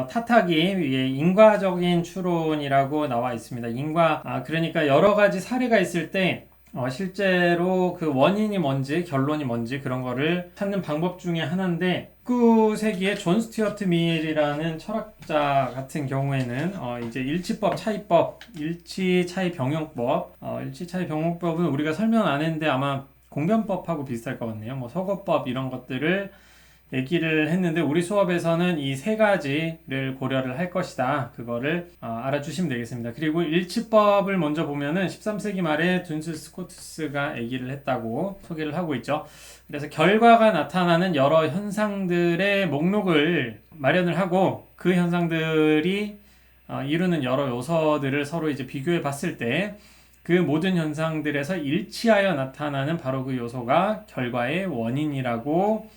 타타기 위에 인과적인 추론이라고 나와 있습니다. 그러니까 여러 가지 사례가 있을 때 실제로 그 원인이 뭔지 결론이 뭔지 그런 거를 찾는 방법 중에 하나인데 19세기에 존 스튜어트 밀이라는 철학자 같은 경우에는 이제 일치법, 차이법, 일치 차이 병용법, 일치 차이 병용법은 우리가 설명 안 했는데 아마 공변법하고 비슷할 것 같네요. 뭐 서거법 이런 것들을 얘기를 했는데 우리 수업에서는 이 세 가지를 고려를 할 것이다. 그거를 알아주시면 되겠습니다. 그리고 일치법을 먼저 보면은 13세기 말에 둔스 스코투스가 얘기를 했다고 소개를 하고 있죠. 그래서 결과가 나타나는 여러 현상들의 목록을 마련을 하고 그 현상들이 이루는 여러 요소들을 서로 이제 비교해 봤을 때 그 모든 현상들에서 일치하여 나타나는 바로 그 요소가 결과의 원인이라고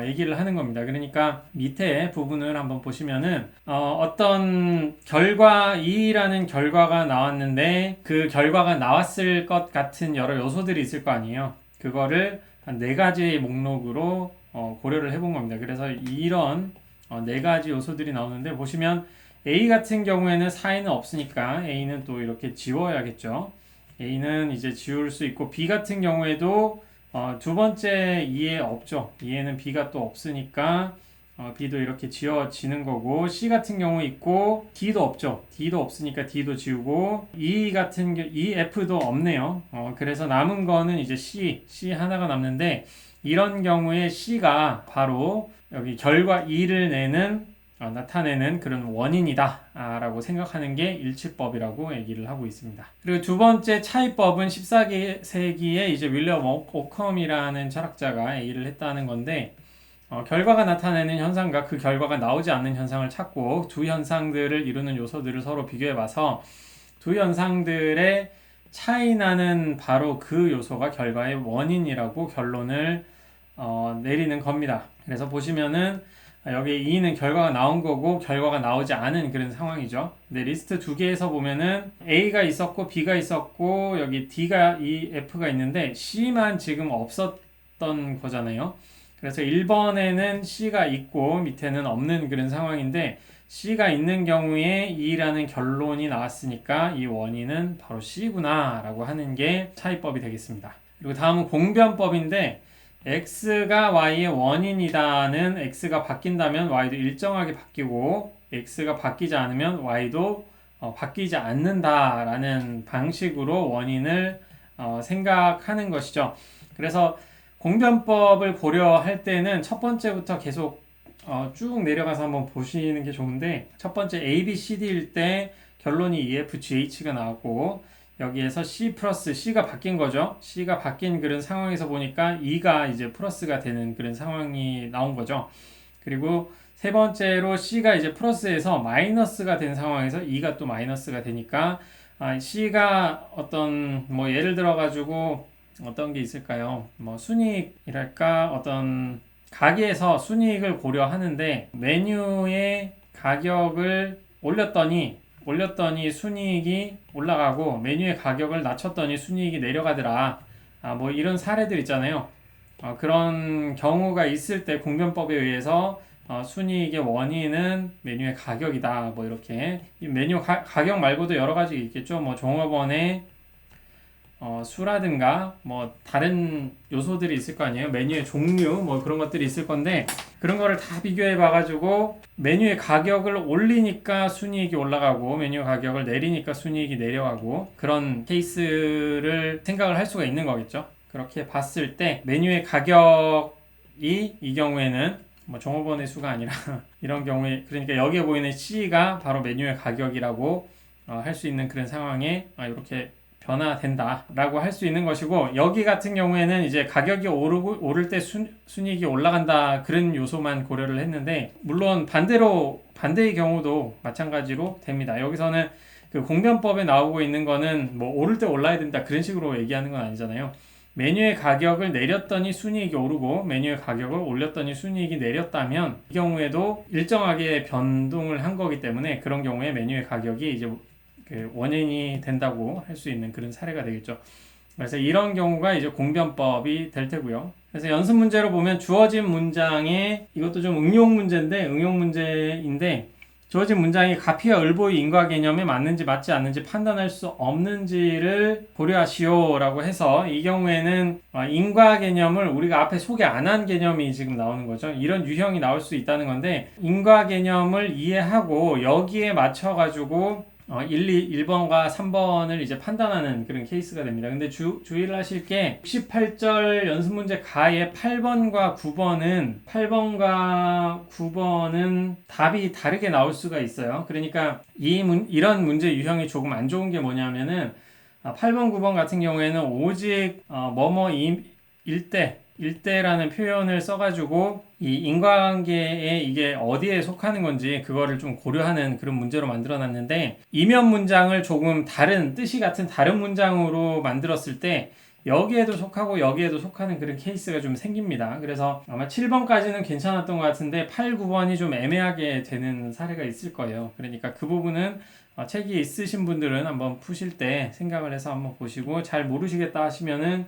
얘기를 하는 겁니다. 그러니까 밑에 부분을 한번 보시면은 어떤 결과 2라는 결과가 나왔는데 그 결과가 나왔을 것 같은 여러 요소들이 있을 거 아니에요. 그거를 한 4가지 목록으로 고려를 해본 겁니다. 그래서 이런 4가지 요소들이 나오는데 보시면 A 같은 경우에는 사인은 없으니까 A는 또 이렇게 지워야겠죠. A는 이제 지울 수 있고 B 같은 경우에도 두 번째 2에 없죠. 2에는 B가 또 없으니까 B도 이렇게 지워지는 거고 C 같은 경우 있고 D도 없죠. D도 없으니까 D도 지우고 E F도 없네요. 그래서 남은 거는 이제 C 하나가 남는데 이런 경우에 C가 바로 여기 결과 2를 나타내는 그런 원인이다 라고 생각하는 게 일치법이라고 얘기를 하고 있습니다. 그리고 두 번째 차이법은 14세기에 이제 윌리엄 오컴이라는 철학자가 얘기를 했다는 건데 결과가 나타내는 현상과 그 결과가 나오지 않는 현상을 찾고 두 현상들을 이루는 요소들을 서로 비교해 봐서 두 현상들의 차이 나는 바로 그 요소가 결과의 원인이라고 결론을 내리는 겁니다. 그래서 보시면은 여기 2는 결과가 나온 거고 결과가 나오지 않은 그런 상황이죠. 근데 리스트 2개에서 보면은 A가 있었고 B가 있었고 여기 D가 F가 있는데 C만 지금 없었던 거잖아요. 그래서 1번에는 C가 있고 밑에는 없는 그런 상황인데 C가 있는 경우에 2라는 결론이 나왔으니까 이 원인은 바로 C구나 라고 하는 게 차이법이 되겠습니다. 그리고 다음은 공변법인데 x가 y의 원인이다는 x가 바뀐다면 y도 일정하게 바뀌고 x가 바뀌지 않으면 y도 바뀌지 않는다라는 방식으로 원인을 생각하는 것이죠. 그래서 공변법을 고려할 때는 첫 번째부터 계속 쭉 내려가서 한번 보시는 게 좋은데 첫 번째 A, B, C, D일 때 결론이 EFGH가 나왔고 여기에서 C 플러스 C가 바뀐 거죠. C가 바뀐 그런 상황에서 보니까 E가 이제 플러스가 되는 그런 상황이 나온 거죠. 그리고 세 번째로 C가 이제 플러스에서 마이너스가 된 상황에서 E가 또 마이너스가 되니까 C가 어떤 뭐 예를 들어 가지고 어떤 게 있을까요? 뭐 순이익이랄까 어떤 가게에서 순이익을 고려하는데 메뉴의 가격을 올렸더니 순이익이 올라가고 메뉴의 가격을 낮췄더니 순이익이 내려가더라. 뭐 이런 사례들 있잖아요. 그런 경우가 있을 때 공변법에 의해서 순이익의 원인은 메뉴의 가격이다. 뭐 이렇게 이 메뉴 가격 말고도 여러 가지 있겠죠. 뭐 종업원의 수라든가 뭐 다른 요소들이 있을 거 아니에요. 메뉴의 종류 뭐 그런 것들이 있을 건데 그런 거를 다 비교해 봐가지고 메뉴의 가격을 올리니까 순이익이 올라가고 메뉴 가격을 내리니까 순이익이 내려가고 그런 케이스를 생각을 할 수가 있는 거겠죠. 그렇게 봤을 때 메뉴의 가격이 이 경우에는 뭐 종업원의 수가 아니라 이런 경우에 그러니까 여기에 보이는 C가 바로 메뉴의 가격이라고 할 수 있는 그런 상황에 이렇게 변화된다라고 할 수 있는 것이고 여기 같은 경우에는 이제 가격이 오를 때 순이익이 올라간다 그런 요소만 고려를 했는데 물론 반대의 경우도 마찬가지로 됩니다. 여기서는 그 공변법에 나오고 있는 거는 뭐 오를 때 올라야 된다 그런 식으로 얘기하는 건 아니잖아요. 메뉴의 가격을 내렸더니 순이익이 오르고 메뉴의 가격을 올렸더니 순이익이 내렸다면 이 경우에도 일정하게 변동을 한 거기 때문에 그런 경우에 메뉴의 가격이 이제 그 원인이 된다고 할 수 있는 그런 사례가 되겠죠. 그래서 이런 경우가 이제 공변법이 될 테고요. 그래서 연습 문제로 보면 주어진 문장에 이것도 좀 응용 문제인데 주어진 문장이 가피와 을보의 인과 개념에 맞는지 맞지 않는지 판단할 수 없는지를 고려하시오 라고 해서, 이 경우에는 인과 개념을 우리가 앞에 소개 안 한 개념이 지금 나오는 거죠. 이런 유형이 나올 수 있다는 건데, 인과 개념을 이해하고 여기에 맞춰 가지고 1번과 3번을 이제 판단하는 그런 케이스가 됩니다. 근데 주의를 하실 게 68절 연습문제 가의 8번과 9번은 답이 다르게 나올 수가 있어요. 그러니까 이런 문제 유형이 조금 안 좋은 게 뭐냐면은 8번, 9번 같은 경우에는 오직 일대라는 표현을 써가지고 이 인과관계에 이게 어디에 속하는 건지 그거를 좀 고려하는 그런 문제로 만들어 놨는데, 이면 문장을 조금 뜻이 같은 다른 문장으로 만들었을 때 여기에도 속하고 여기에도 속하는 그런 케이스가 좀 생깁니다. 그래서 아마 7번까지는 괜찮았던 것 같은데 8, 9번이 좀 애매하게 되는 사례가 있을 거예요. 그러니까 그 부분은 책이 있으신 분들은 한번 푸실 때 생각을 해서 한번 보시고, 잘 모르시겠다 하시면은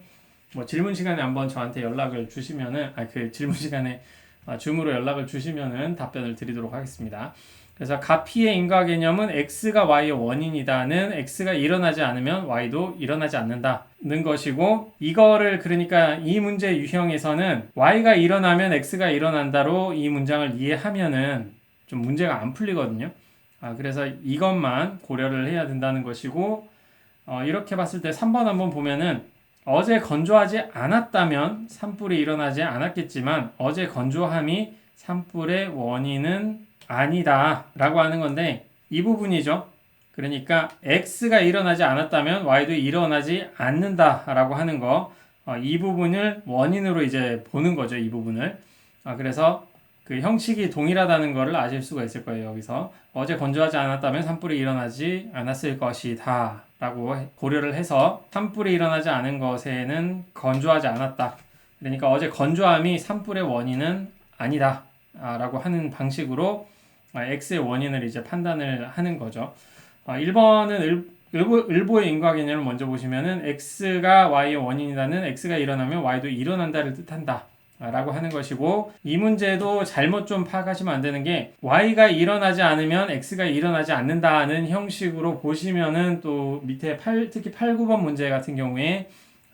질문 시간에 한번 저한테 연락을 주시면은 질문 시간에 줌으로 연락을 주시면은 답변을 드리도록 하겠습니다. 그래서 가피의 인과 개념은 x가 y의 원인이다는 x가 일어나지 않으면 y도 일어나지 않는다는 것이고, 이거를 그러니까 이 문제 유형에서는 y가 일어나면 x가 일어난다로 이 문장을 이해하면은 좀 문제가 안 풀리거든요. 그래서 이것만 고려를 해야 된다는 것이고, 이렇게 봤을 때 3번 한번 보면은 어제 건조하지 않았다면 산불이 일어나지 않았겠지만 어제 건조함이 산불의 원인은 아니다 라고 하는 건데, 이 부분이죠. 그러니까 X가 일어나지 않았다면 Y도 일어나지 않는다 라고 하는 거, 이 부분을 원인으로 이제 보는 거죠. 이 부분을. 그래서 그 형식이 동일하다는 것을 아실 수가 있을 거예요. 여기서 어제 건조하지 않았다면 산불이 일어나지 않았을 것이다 라고 고려를 해서, 산불이 일어나지 않은 것에는 건조하지 않았다, 그러니까 어제 건조함이 산불의 원인은 아니다 라고 하는 방식으로 X의 원인을 이제 판단을 하는 거죠. 1번은 을보의 인과 개념을 먼저 보시면은 X가 Y의 원인이라는 X가 일어나면 Y도 일어난다를 뜻한다 라고 하는 것이고, 이 문제도 잘못 좀 파악하시면 안 되는 게, Y가 일어나지 않으면 X가 일어나지 않는다는 형식으로 보시면은 또 밑에 특히 8, 9번 문제 같은 경우에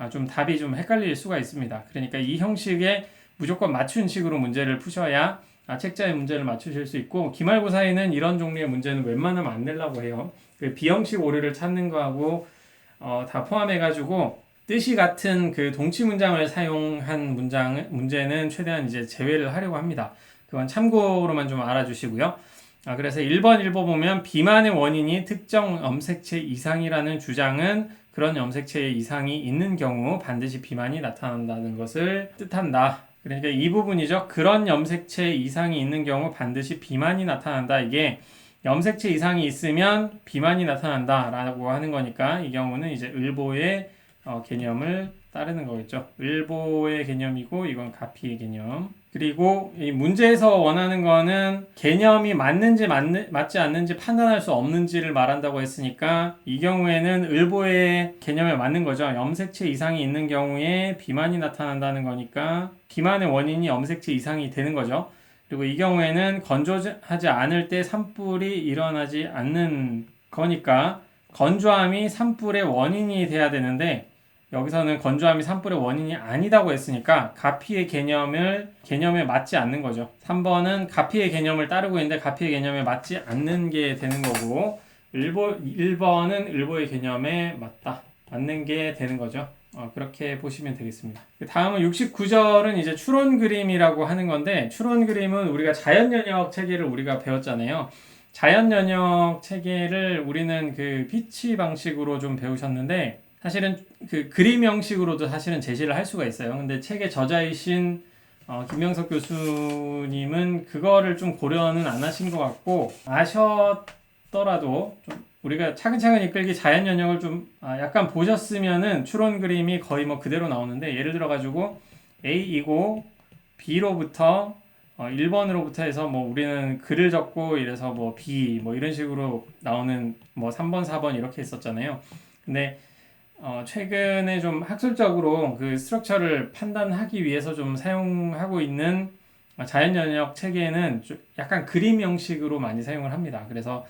좀 답이 좀 헷갈릴 수가 있습니다. 그러니까 이 형식에 무조건 맞춘 식으로 문제를 푸셔야 책자의 문제를 맞추실 수 있고, 기말고사에는 이런 종류의 문제는 웬만하면 안 내려고 해요. 그 비형식 오류를 찾는 거하고 다 포함해가지고 뜻이 같은 그 동치 문장을 사용한 문제는 최대한 이제 제외를 하려고 합니다. 그건 참고로만 좀 알아주시고요. 그래서 1번 일보 보면 비만의 원인이 특정 염색체 이상이라는 주장은 그런 염색체의 이상이 있는 경우 반드시 비만이 나타난다는 것을 뜻한다. 그러니까 이 부분이죠. 그런 염색체 이상이 있는 경우 반드시 비만이 나타난다. 이게 염색체 이상이 있으면 비만이 나타난다 라고 하는 거니까, 이 경우는 이제 을보의 개념을 따르는 거겠죠. 을보의 개념이고 이건 가피의 개념. 그리고 이 문제에서 원하는 거는 개념이 맞는지 맞지 않는지 판단할 수 없는지를 말한다고 했으니까, 이 경우에는 을보의 개념에 맞는 거죠. 염색체 이상이 있는 경우에 비만이 나타난다는 거니까 비만의 원인이 염색체 이상이 되는 거죠. 그리고 이 경우에는 건조하지 않을 때 산불이 일어나지 않는 거니까 건조함이 산불의 원인이 돼야 되는데, 여기서는 건조함이 산불의 원인이 아니다고 했으니까 가피의 개념에 맞지 않는 거죠. 3번은 가피의 개념을 따르고 있는데 가피의 개념에 맞지 않는 게 되는 거고, 1번은 을보의 개념에 맞는 게 되는 거죠. 그렇게 보시면 되겠습니다. 다음은 69절은 이제 추론 그림이라고 하는 건데, 추론 그림은 우리가 자연연역 체계를 우리가 배웠잖아요. 자연연역 체계를 우리는 그 피치 방식으로 좀 배우셨는데, 사실은 그 그림 형식으로도 사실은 제시를 할 수가 있어요. 근데 책의 저자이신 김명석 교수님은 그거를 좀 고려는 안 하신 것 같고, 아셨더라도 좀 우리가 차근차근 이끌기 자연연역을 좀 약간 보셨으면은 추론 그림이 거의 뭐 그대로 나오는데, 예를 들어 가지고 A이고 B로부터 1번으로부터 해서 뭐 우리는 글을 적고 이래서 뭐 B 뭐 이런 식으로 나오는 뭐 3번 4번 이렇게 했었잖아요. 근데 최근에 좀 학술적으로 그 스트럭처를 판단하기 위해서 좀 사용하고 있는 자연연역 체계는 약간 그림 형식으로 많이 사용을 합니다. 그래서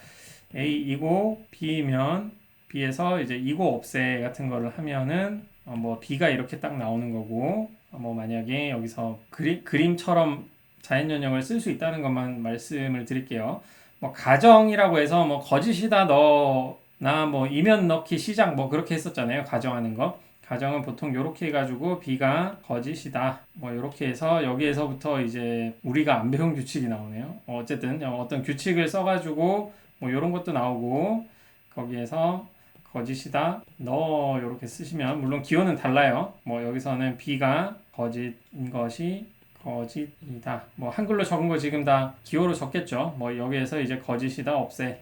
A이고 B면 B에서 이제 이고 없애 같은 거를 하면은 뭐 B가 이렇게 딱 나오는 거고, 뭐 만약에 여기서 그림처럼 자연연역을 쓸 수 있다는 것만 말씀을 드릴게요. 뭐 가정이라고 해서 뭐 거짓이다 너나 뭐 이면 넣기 시작 뭐 그렇게 했었잖아요. 가정하는 거. 가정은 보통 이렇게 해가지고 B가 거짓이다 뭐 이렇게 해서 여기에서부터 이제 우리가 안 배운 규칙이 나오네요. 어쨌든 어떤 규칙을 써가지고 뭐 이런 것도 나오고, 거기에서 거짓이다 너 이렇게 쓰시면, 물론 기호는 달라요. 뭐 여기서는 B가 거짓인 것이 거짓이다 뭐 한글로 적은 거 지금 다 기호로 적겠죠. 뭐 여기에서 이제 거짓이다 없애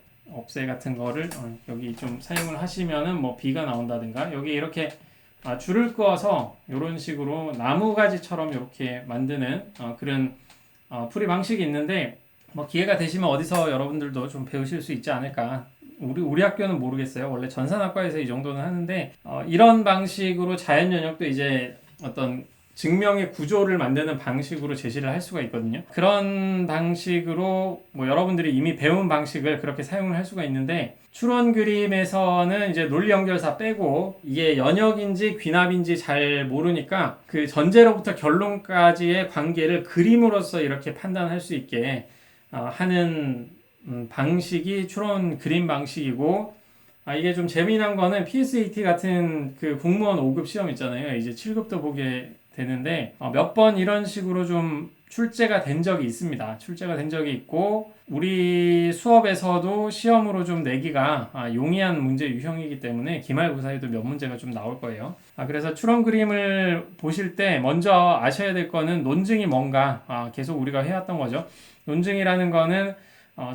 같은 거를 여기 좀 사용을 하시면은 뭐 B가 나온다든가, 여기 이렇게 줄을 그어서 이런 식으로 나무가지처럼 이렇게 만드는 그런 풀이 방식이 있는데, 뭐 기회가 되시면 어디서 여러분들도 좀 배우실 수 있지 않을까. 우리 학교는 모르겠어요. 원래 전산학과에서 이 정도는 하는데, 이런 방식으로 자연연역도 이제 어떤 증명의 구조를 만드는 방식으로 제시를 할 수가 있거든요. 그런 방식으로 뭐 여러분들이 이미 배운 방식을 그렇게 사용을 할 수가 있는데, 추론 그림에서는 이제 논리 연결사 빼고 이게 연역인지 귀납인지 잘 모르니까 그 전제로부터 결론까지의 관계를 그림으로써 이렇게 판단할 수 있게 하는 방식이 추론 그림 방식이고, 이게 좀 재미난 거는 PSAT 같은 그 공무원 5급 시험 있잖아요. 이제 7급도 보게 되는데 몇 번 이런 식으로 좀 출제가 된 적이 있습니다. 출제가 된 적이 있고, 우리 수업에서도 시험으로 좀 내기가 용이한 문제 유형이기 때문에 기말고사에도 몇 문제가 좀 나올 거예요. 그래서 추론 그림을 보실 때 먼저 아셔야 될 거는 논증이 뭔가, 계속 우리가 해왔던 거죠. 논증이라는 거는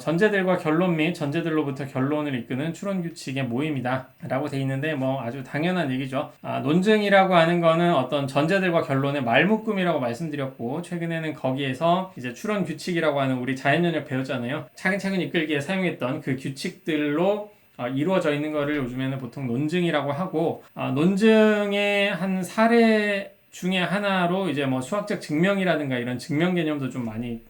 전제들과 결론 및 전제들로부터 결론을 이끄는 추론 규칙의 모임이다 라고 돼 있는데, 뭐 아주 당연한 얘기죠. 논증이라고 하는 거는 어떤 전제들과 결론의 말묶음이라고 말씀드렸고, 최근에는 거기에서 이제 추론 규칙이라고 하는 우리 자연연역 배웠잖아요. 차근차근 이끌기에 사용했던 그 규칙들로 이루어져 있는 거를 요즘에는 보통 논증이라고 하고, 논증의 한 사례 중에 하나로 이제 뭐 수학적 증명이라든가 이런 증명 개념도 좀 많이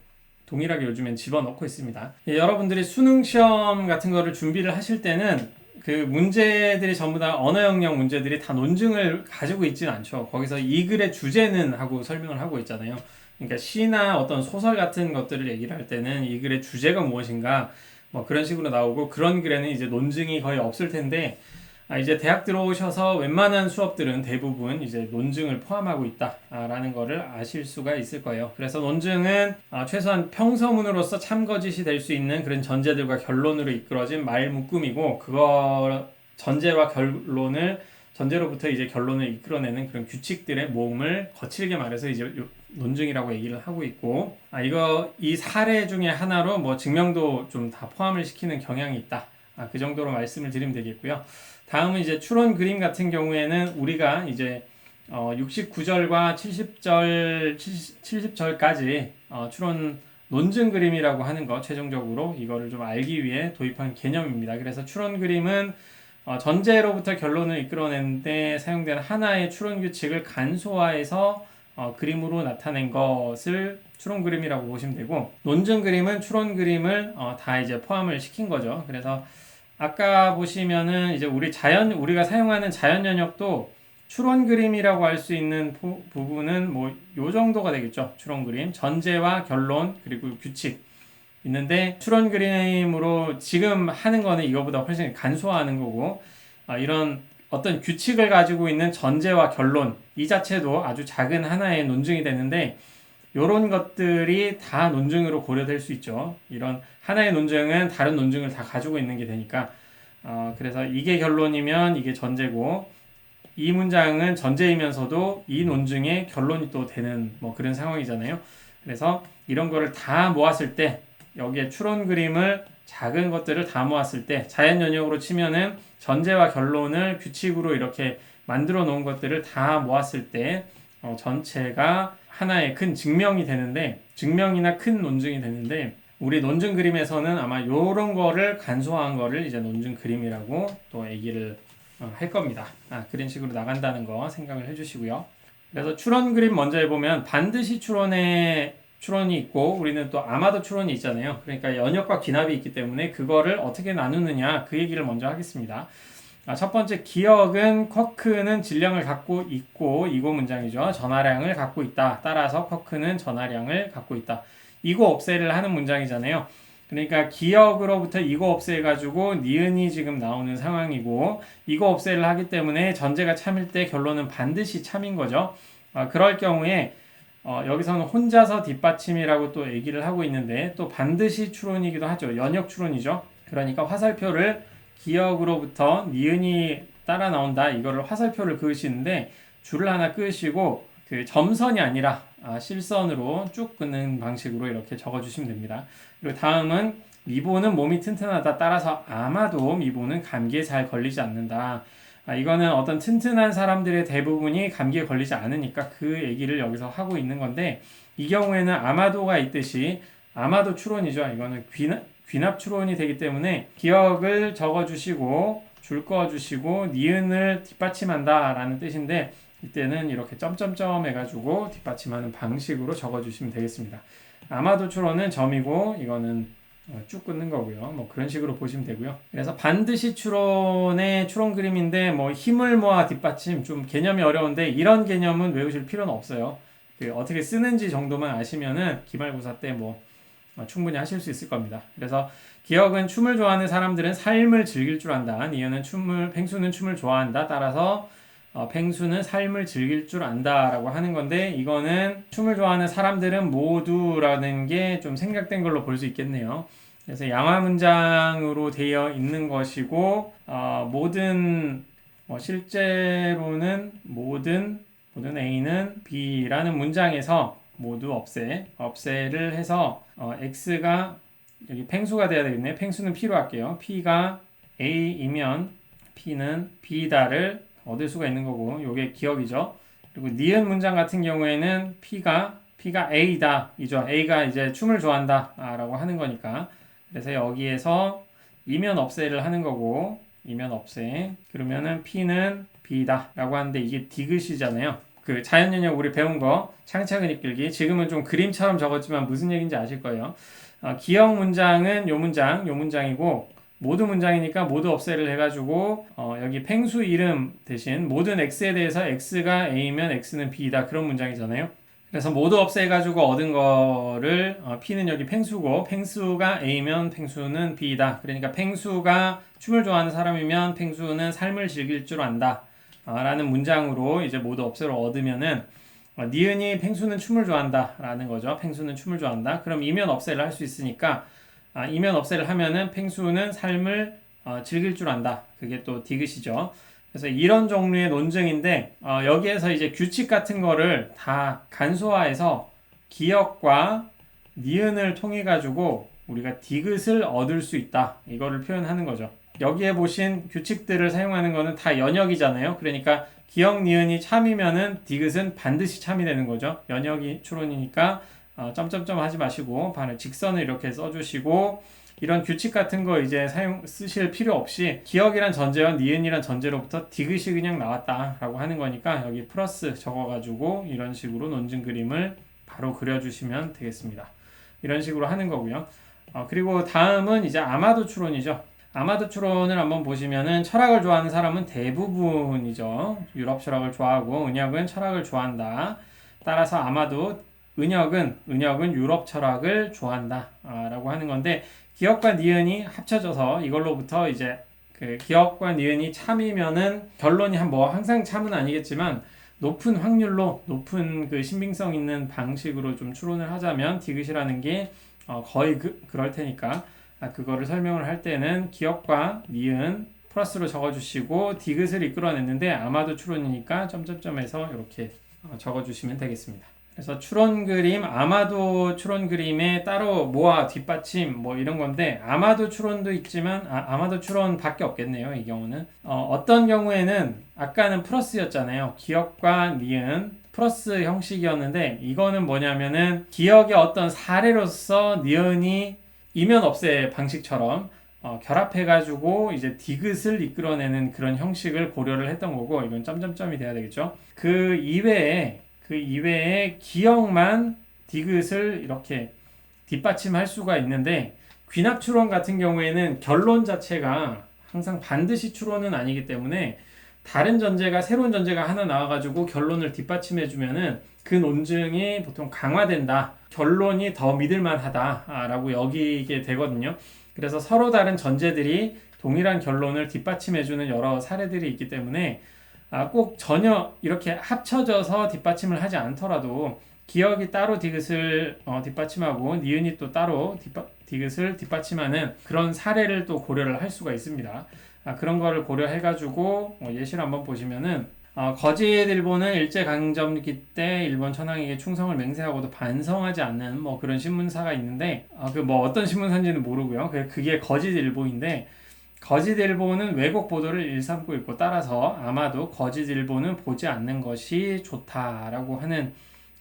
동일하게 요즘엔 집어넣고 있습니다. 여러분들이 수능 시험 같은 거를 준비를 하실 때는 그 문제들이 전부 다 언어 영역 문제들이 다 논증을 가지고 있지는 않죠. 거기서 이 글의 주제는 하고 설명을 하고 있잖아요. 그러니까 시나 어떤 소설 같은 것들을 얘기를 할 때는 이 글의 주제가 무엇인가 뭐 그런 식으로 나오고, 그런 글에는 이제 논증이 거의 없을 텐데, 이제 대학 들어오셔서 웬만한 수업들은 대부분 이제 논증을 포함하고 있다라는 거를 아실 수가 있을 거예요. 그래서 논증은 최소한 평서문으로서 참거짓이 될 수 있는 그런 전제들과 결론으로 이끌어진 말 묶음이고, 그거 전제와 결론을 전제로부터 이제 결론을 이끌어내는 그런 규칙들의 모음을 거칠게 말해서 이제 논증이라고 얘기를 하고 있고, 이 사례 중에 하나로 뭐 증명도 좀 다 포함을 시키는 경향이 있다. 그 정도로 말씀을 드리면 되겠고요. 다음은 이제 추론 그림 같은 경우에는 우리가 이제 69절과 70절까지 추론 논증 그림이라고 하는 거, 최종적으로 이거를 좀 알기 위해 도입한 개념입니다. 그래서 추론 그림은 전제로부터 결론을 이끌어내는데 사용되는 하나의 추론 규칙을 간소화해서 그림으로 나타낸 것을 추론 그림이라고 보시면 되고, 논증 그림은 추론 그림을 다 이제 포함을 시킨 거죠. 그래서 아까 보시면은 이제 우리가 사용하는 자연 연역도 추론 그림이라고 할 수 있는 부분은 뭐 요 정도가 되겠죠. 추론 그림, 전제와 결론, 그리고 규칙 있는데, 추론 그림으로 지금 하는 거는 이거보다 훨씬 간소화하는 거고, 이런 어떤 규칙을 가지고 있는 전제와 결론 이 자체도 아주 작은 하나의 논증이 되는데, 이런 것들이 다 논증으로 고려될 수 있죠. 이런 하나의 논증은 다른 논증을 다 가지고 있는 게 되니까, 그래서 이게 결론이면 이게 전제고, 이 문장은 전제이면서도 이 논증의 결론이 또 되는 뭐 그런 상황이잖아요. 그래서 이런 거를 다 모았을 때, 여기에 추론 그림을 작은 것들을 다 모았을 때, 자연 연역으로 치면은 전제와 결론을 규칙으로 이렇게 만들어 놓은 것들을 다 모았을 때 전체가 하나의 큰 증명이 되는데, 증명이나 큰 논증이 되는데, 우리 논증 그림에서는 아마 요런 거를 간소화한 거를 이제 논증 그림이라고 또 얘기를 할 겁니다. 그런 식으로 나간다는 거 생각을 해주시고요. 그래서 추론 그림 먼저 해보면, 반드시 추론의 추론이 있고 우리는 또 아마도 추론이 있잖아요. 그러니까 연역과 귀납이 있기 때문에 그거를 어떻게 나누느냐 그 얘기를 먼저 하겠습니다. 첫 번째, 기억은 쿼크는 질량을 갖고 있고 이고 문장이죠. 전하량을 갖고 있다. 따라서 쿼크는 전하량을 갖고 있다. 이고 없애를 하는 문장이잖아요. 그러니까 기억으로부터 이고 없애가지고 니은이 지금 나오는 상황이고 이고 없애를 하기 때문에 전제가 참일 때 결론은 반드시 참인 거죠. 그럴 경우에 여기서는 혼자서 뒷받침이라고 또 얘기를 하고 있는데 또 반드시 추론이기도 하죠. 연역 추론이죠. 그러니까 화살표를 기억으로부터 니은이 따라 나온다. 이거를 화살표를 그으시는데 줄을 하나 그으시고 그 점선이 아니라 실선으로 쭉 긋는 방식으로 이렇게 적어주시면 됩니다. 그리고 다음은 미보는 몸이 튼튼하다. 따라서 아마도 미보는 감기에 잘 걸리지 않는다. 이거는 어떤 튼튼한 사람들의 대부분이 감기에 걸리지 않으니까 그 얘기를 여기서 하고 있는 건데 이 경우에는 아마도가 있듯이 아마도 추론이죠. 이거는 귀납 추론이 되기 때문에 기억을 적어주시고 줄 그어주시고 니은을 뒷받침한다 라는 뜻인데 이때는 이렇게 점점점 해가지고 뒷받침하는 방식으로 적어주시면 되겠습니다. 아마도 추론은 점이고 이거는 쭉 끊는 거고요. 뭐 그런 식으로 보시면 되고요. 그래서 반드시 추론의 추론 그림인데 뭐 힘을 모아 뒷받침 좀 개념이 어려운데 이런 개념은 외우실 필요는 없어요. 어떻게 쓰는지 정도만 아시면은 기말고사 때 뭐 충분히 하실 수 있을 겁니다. 그래서 기억은 춤을 좋아하는 사람들은 삶을 즐길 줄 안다. 니은은 펭수는 춤을 좋아한다. 따라서 펭수는 삶을 즐길 줄 안다라고 하는 건데 이거는 춤을 좋아하는 사람들은 모두라는 게 좀 생략된 걸로 볼 수 있겠네요. 그래서 양화 문장으로 되어 있는 것이고 모든 실제로는 모든 A는 B라는 문장에서 모두 없애를 해서 X가 여기 펭수가 돼야 되겠네요. 펭수는 P로 할게요. P가 A이면 P는 B다를 얻을 수가 있는 거고 요게 기억이죠. 그리고 니은 문장 같은 경우에는 P가 A다 이죠. A가 이제 춤을 좋아한다 라고 하는 거니까 그래서 여기에서 이면 없애를 하는 거고 이면 없애 그러면은 P는 B다 라고 하는데 이게 디귿이잖아요. 그 자연연역 우리 배운 거 창작은 이끌기 지금은 좀 그림처럼 적었지만 무슨 얘기인지 아실 거예요. 기억 문장은 요 문장이고 모두 문장이니까 모두 없애를 해가지고 여기 펭수 이름 대신 모든 X에 대해서 X가 A면 X는 B다 그런 문장이잖아요. 그래서 모두 없애가지고 얻은 거를 P는 여기 펭수고 펭수가 A면 펭수는 B다. 그러니까 펭수가 춤을 좋아하는 사람이면 펭수는 삶을 즐길 줄 안다 라는 문장으로 이제 모두 없애를 얻으면은 니은이 펭수는 춤을 좋아한다 라는 거죠. 펭수는 춤을 좋아한다. 그럼 이면 없애를 할 수 있으니까 이면 없애를 하면은 펭수는 삶을 즐길 줄 안다. 그게 또 디귿이죠. 그래서 이런 종류의 논증인데 여기에서 이제 규칙 같은 거를 다 간소화해서 기역과 니은을 통해 가지고 우리가 디귿을 얻을 수 있다. 이거를 표현하는 거죠. 여기에 보신 규칙들을 사용하는 거는 다 연역이잖아요. 그러니까 기역, 니은이 참이면은 디귿은 반드시 참이 되는 거죠. 연역이 추론이니까 점점점 하지 마시고 반을 직선을 이렇게 써주시고 이런 규칙 같은 거 이제 쓰실 필요 없이 기억이란 전제와 니은이란 전제로부터 디귿이 그냥 나왔다라고 하는 거니까 여기 플러스 적어가지고 이런 식으로 논증 그림을 바로 그려주시면 되겠습니다. 이런 식으로 하는 거고요. 그리고 다음은 이제 아마도 추론이죠. 아마도 추론을 한번 보시면은 철학을 좋아하는 사람은 대부분이죠. 유럽 철학을 좋아하고 은혁은 철학을 좋아한다. 따라서 아마도 은혁은 유럽 철학을 좋아한다 라고 하는 건데 기역과 니은이 합쳐져서 이걸로부터 이제 그 기역과 니은이 참이면은 결론이 항상 참은 아니겠지만 높은 확률로 높은 그 신빙성 있는 방식으로 좀 추론을 하자면 디귿이라는 게 거의 그럴 테니까 그거를 설명을 할 때는 기역과 니은 플러스로 적어주시고 디귿을 이끌어냈는데 아마도 추론이니까 점점점에서 이렇게 적어주시면 되겠습니다. 그래서 추론 그림, 아마도 추론 그림에 따로 모아 뒷받침 뭐 이런 건데 아마도 추론도 있지만 아마도 추론 밖에 없겠네요. 이 경우는 어떤 경우에는 아까는 플러스였잖아요. 기역과 니은 플러스 형식이었는데 이거는 뭐냐면은 기역의 어떤 사례로서 니은이 이면 없애 방식처럼 결합해가지고 이제 디귿을 이끌어내는 그런 형식을 고려를 했던 거고 이건 점점점이 돼야 되겠죠. 그 이외에 기억만 디귿을 이렇게 뒷받침할 수가 있는데, 귀납 추론 같은 경우에는 결론 자체가 항상 반드시 추론은 아니기 때문에 다른 전제가, 새로운 전제가 하나 나와가지고 결론을 뒷받침해주면은 그 논증이 보통 강화된다, 결론이 더 믿을만하다라고 여기게 되거든요. 그래서 서로 다른 전제들이 동일한 결론을 뒷받침해주는 여러 사례들이 있기 때문에 꼭 전혀 이렇게 합쳐져서 뒷받침을 하지 않더라도 기역이 따로 디귿을 뒷받침하고 니은이 또 따로 디귿을 뒷받침하는 그런 사례를 또 고려를 할 수가 있습니다. 그런 거를 고려해가지고 예시를 한번 보시면은, 거짓일보는 일제강점기 때 일본 천황에게 충성을 맹세하고도 반성하지 않는 뭐 그런 신문사가 있는데, 그 뭐 어떤 신문사인지는 모르고요. 그게 거짓일보인데, 거짓일보는 왜곡 보도를 일삼고 있고, 따라서 아마도 거짓일보는 보지 않는 것이 좋다라고 하는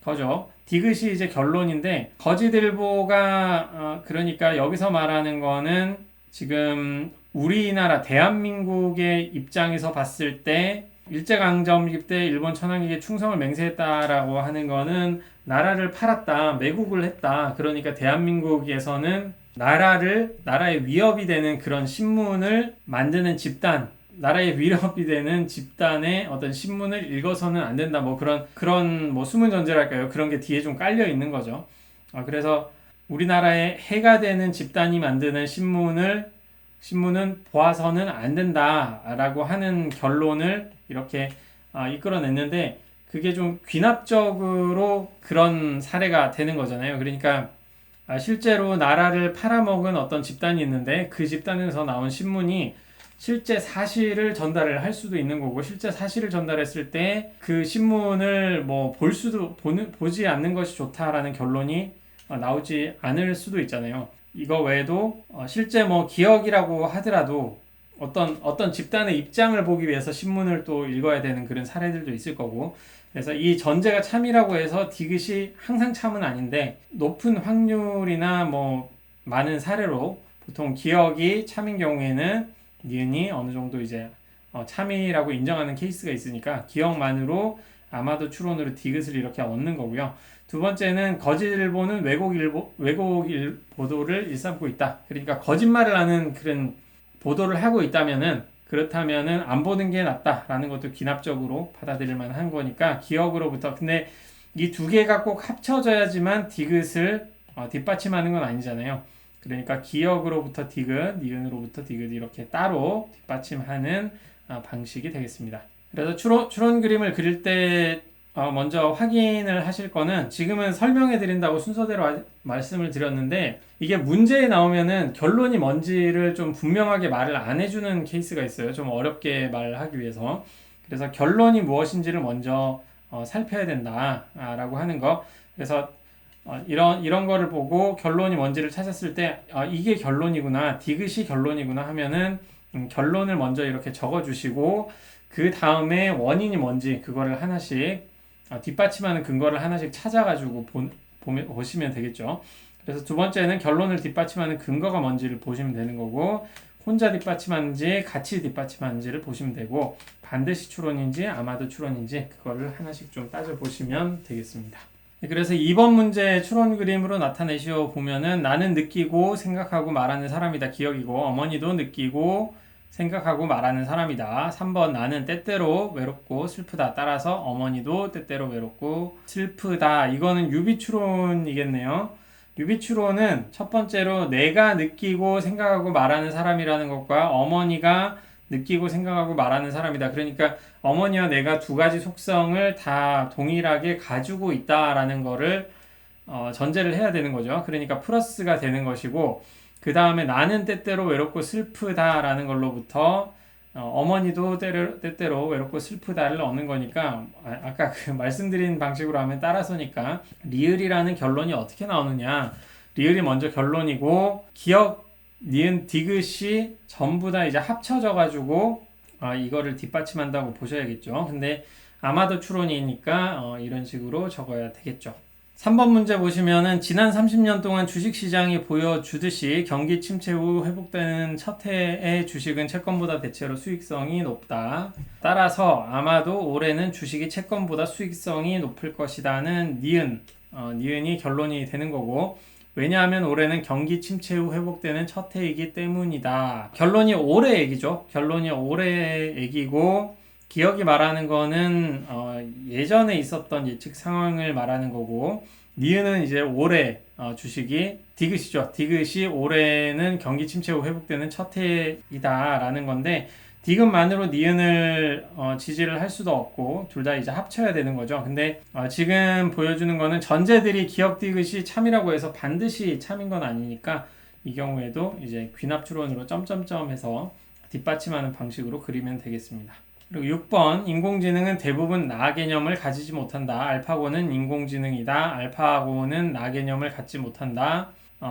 거죠. 디귿이 이제 결론인데, 거짓일보가 그러니까 여기서 말하는 거는 지금 우리나라 대한민국의 입장에서 봤을 때 일제강점기 때 일본 천황에게 충성을 맹세했다라고 하는 거는 나라를 팔았다, 매국을 했다. 그러니까 대한민국에서는 나라의 위협이 되는 그런 신문을 만드는 집단, 나라의 위협이 되는 집단의 어떤 신문을 읽어서는 안 된다. 뭐 그런 뭐 수문 전제랄까요? 그런 게 뒤에 좀 깔려 있는 거죠. 그래서 우리나라에 해가 되는 집단이 만드는 신문은 보아서는 안 된다라고 하는 결론을 이렇게 이끌어냈는데, 그게 좀 귀납적으로 그런 사례가 되는 거잖아요. 그러니까 실제로 나라를 팔아먹은 어떤 집단이 있는데, 그 집단에서 나온 신문이 실제 사실을 전달을 할 수도 있는 거고, 실제 사실을 전달했을 때 그 신문을 뭐 보지 않는 것이 좋다라는 결론이 나오지 않을 수도 있잖아요. 이거 외에도 실제 뭐 기억이라고 하더라도 어떤 집단의 입장을 보기 위해서 신문을 또 읽어야 되는 그런 사례들도 있을 거고, 그래서 이 전제가 참이라고 해서 디귿이 항상 참은 아닌데, 높은 확률이나 뭐 많은 사례로 보통 기억이 참인 경우에는 니은이 어느 정도 이제 참이라고 인정하는 케이스가 있으니까 기억만으로 아마도 추론으로 디귿을 이렇게 얻는 거고요. 두 번째는 거짓일보는 왜곡 보도를 일삼고 있다. 그러니까 거짓말을 하는 그런 보도를 하고 그렇다면은 안 보는 게 낫다라는 것도 귀납적으로 받아들일 만한 거니까 기억으로부터. 근데 이 두 개가 꼭 합쳐져야지만 디귿을 뒷받침하는 건 아니잖아요. 그러니까 기억으로부터 디귿, 니은으로부터 디귿 이렇게 따로 뒷받침하는 방식이 되겠습니다. 그래서 추론 그림을 그릴 때 먼저 확인을 하실 거는, 지금은 설명해 드린다고 순서대로 말씀을 드렸는데, 이게 문제에 나오면은 결론이 뭔지를 좀 분명하게 말을 안 해주는 케이스가 있어요. 좀 어렵게 말하기 위해서. 그래서 결론이 무엇인지를 먼저 살펴야 된다라고 하는 거. 그래서 이런 거를 보고 결론이 뭔지를 찾았을 때 이게 결론이구나, 디귿이 결론이구나 하면은 결론을 먼저 이렇게 적어주시고, 그 다음에 원인이 뭔지 그거를 하나씩 뒷받침하는 근거를 하나씩 찾아가지고 보시면 되겠죠. 그래서 두 번째는 결론을 뒷받침하는 근거가 뭔지를 보시면 되는 거고, 혼자 뒷받침하는지 같이 뒷받침하는지를 보시면 되고, 반드시 추론인지 아마도 추론인지 그거를 하나씩 좀 따져보시면 되겠습니다. 그래서 2번 문제 추론 그림으로 나타내시어 보면은, 나는 느끼고 생각하고 말하는 사람이다, 기억이고, 어머니도 느끼고 생각하고 말하는 사람이다. 3번 나는 때때로 외롭고 슬프다. 따라서 어머니도 때때로 외롭고 슬프다. 이거는 유비추론이겠네요. 유비추론은 첫 번째로 내가 느끼고 생각하고 말하는 사람이라는 것과 어머니가 느끼고 생각하고 말하는 사람이다. 그러니까 어머니와 내가 두 가지 속성을 다 동일하게 가지고 있다라는 거를 전제를 해야 되는 거죠. 그러니까 플러스가 되는 것이고, 그 다음에 나는 때때로 외롭고 슬프다라는 걸로부터 어머니도 때때로 외롭고 슬프다를 얻는 거니까, 아까 그 말씀드린 방식으로 하면 따라서니까 리을이라는 결론이 어떻게 나오느냐, 리을이 먼저 결론이고 기억, 니은, 디귿이 전부 다 이제 합쳐져 가지고 이거를 뒷받침한다고 보셔야겠죠. 근데 아마도 추론이니까 이런 식으로 적어야 되겠죠. 3번 문제 보시면은, 지난 30년 동안 주식시장이 보여주듯이 경기 침체 후 회복되는 첫 해의 주식은 채권보다 대체로 수익성이 높다. 따라서 아마도 올해는 주식이 채권보다 수익성이 높을 것이다는 니은, 니은이 결론이 되는 거고, 왜냐하면 올해는 경기 침체 후 회복되는 첫 해이기 때문이다. 결론이 올해 얘기죠. 결론이 올해 얘기고, 기억이 말하는 거는 예전에 있었던 예측 상황을 말하는 거고, 니은은 이제 올해 주식이 디귿이죠. 디귿이 올해는 경기 침체 후 회복되는 첫 해이다 라는 건데, 디귿만으로 니은을 지지를 할 수도 없고 둘 다 이제 합쳐야 되는 거죠. 근데 지금 보여주는 거는 전제들이 기억 디귿이 참이라고 해서 반드시 참인 건 아니니까 이 경우에도 이제 귀납 추론으로 점점점 해서 뒷받침하는 방식으로 그리면 되겠습니다. 그리고 6번, 인공지능은 대부분 나 개념을 가지지 못한다. 알파고는 인공지능이다. 알파고는 나 개념을 갖지 못한다.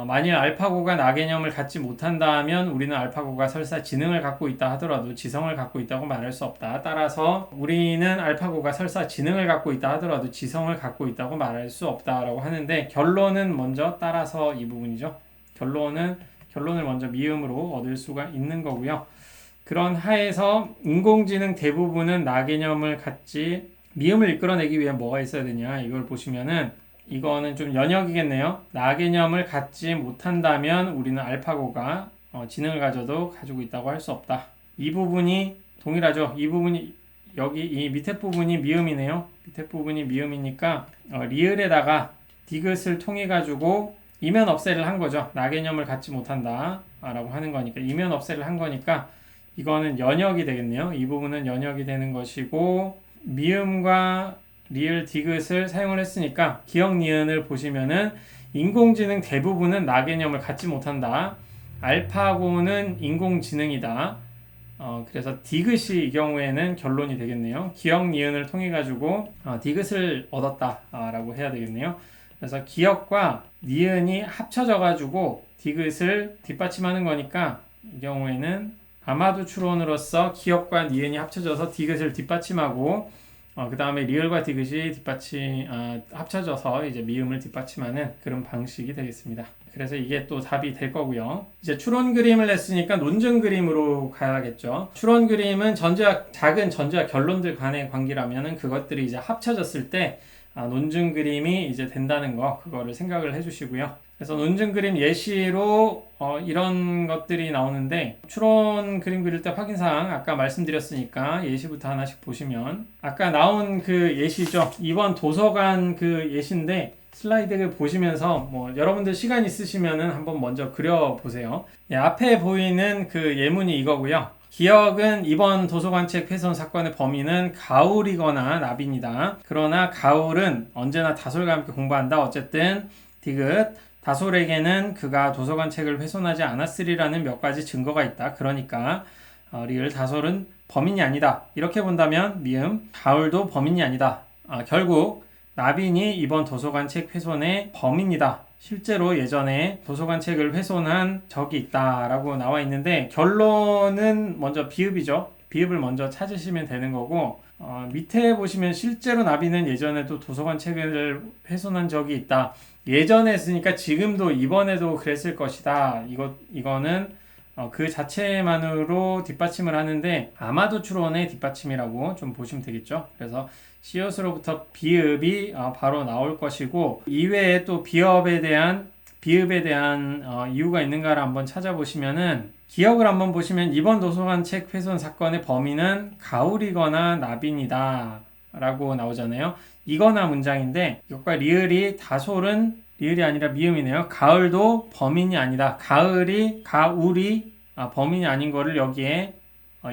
만일 알파고가 나 개념을 갖지 못한다면 우리는 알파고가 설사 지능을 갖고 있다 하더라도 지성을 갖고 있다고 말할 수 없다. 따라서 우리는 알파고가 설사 지능을 갖고 있다 하더라도 지성을 갖고 있다고 말할 수 없다라고 하는데, 결론은 먼저 따라서 이 부분이죠. 결론을 먼저 미음으로 얻을 수가 있는 거고요. 그런 하에서 인공지능 대부분은 나 개념을 갖지, 미음을 이끌어내기 위해 뭐가 있어야 되냐, 이걸 보시면은 이거는 좀 연역이겠네요. 나 개념을 갖지 못한다면 우리는 알파고가 지능을 가져도 가지고 있다고 할 수 없다. 이 부분이 동일하죠. 이 부분이 여기 이 밑에 부분이 미음이네요. 밑에 부분이 미음이니까 리을에다가 디귿을 통해 가지고 이면 없애를 한 거죠. 나 개념을 갖지 못한다 라고 하는 거니까 이면 없애를 한 거니까 이거는 연역이 되겠네요. 이 부분은 연역이 되는 것이고, 미음과 리을 디귿을 사용을 했으니까 기억 니은을 보시면은 인공지능 대부분은 나 개념을 갖지 못한다. 알파고는 인공지능이다. 그래서 디귿이 이 경우에는 결론이 되겠네요. 기억 니은을 통해 가지고 디귿을 얻었다 라고 해야 되겠네요. 그래서 기억과 니은이 합쳐져 가지고 디귿을 뒷받침하는 거니까 이 경우에는 아마도 추론으로서 기억과 니은이 합쳐져서 디귿을 뒷받침하고 그 다음에 리을과 디귿이 합쳐져서 이제 미음을 뒷받침하는 그런 방식이 되겠습니다. 그래서 이게 또 답이 될 거고요. 이제 추론 그림을 냈으니까 논증 그림으로 가야겠죠. 추론 그림은 작은 전제와 결론들 간의 관계라면은 그것들이 이제 합쳐졌을 때 논증 그림이 이제 된다는 거, 그거를 생각을 해주시고요. 그래서 논증 그림 예시로 이런 것들이 나오는데, 추론 그림 그릴 때 확인사항 아까 말씀드렸으니까 예시부터 하나씩 보시면, 아까 나온 그 예시죠. 이번 도서관 그 예시인데 슬라이드를 보시면서 여러분들 시간 있으시면은 한번 먼저 그려보세요. 앞에 보이는 그 예문이 이거고요. 기억은 이번 도서관책 훼손 사건의 범인은 가울이거나 나빈이다. 그러나 가울은 언제나 다솔과 함께 공부한다. 어쨌든 디귿, 다솔에게는 그가 도서관 책을 훼손하지 않았으리라는 몇 가지 증거가 있다. 그러니까 리을 다솔은 범인이 아니다. 이렇게 본다면 미음, 가울도 범인이 아니다. 결국 나빈이 이번 도서관 책 훼손의 범인이다. 실제로 예전에 도서관 책을 훼손한 적이 있다라고 나와 있는데, 결론은 먼저 비읍이죠. 비읍을 먼저 찾으시면 되는 거고, 밑에 보시면 실제로 나빈은 예전에도 도서관 책을 훼손한 적이 있다. 예전에 했으니까 지금도 이번에도 그랬을 것이다. 이거는 그 자체만으로 뒷받침을 하는데 아마도 추론의 뒷받침이라고 좀 보시면 되겠죠. 그래서 시옷으로부터 비읍이 바로 나올 것이고, 이외에 또 비읍에 대한 이유가 있는가를 한번 찾아보시면은, 기억을 한번 보시면 이번 도서관 책 훼손 사건의 범인은 가울이거나 나빈이다 라고 나오잖아요. 이거나 문장인데 이것과 리을이 다솔은 리을이 아니라 미음이네요. 가을도 범인이 아니다. 가울이 범인이 아닌 거를 여기에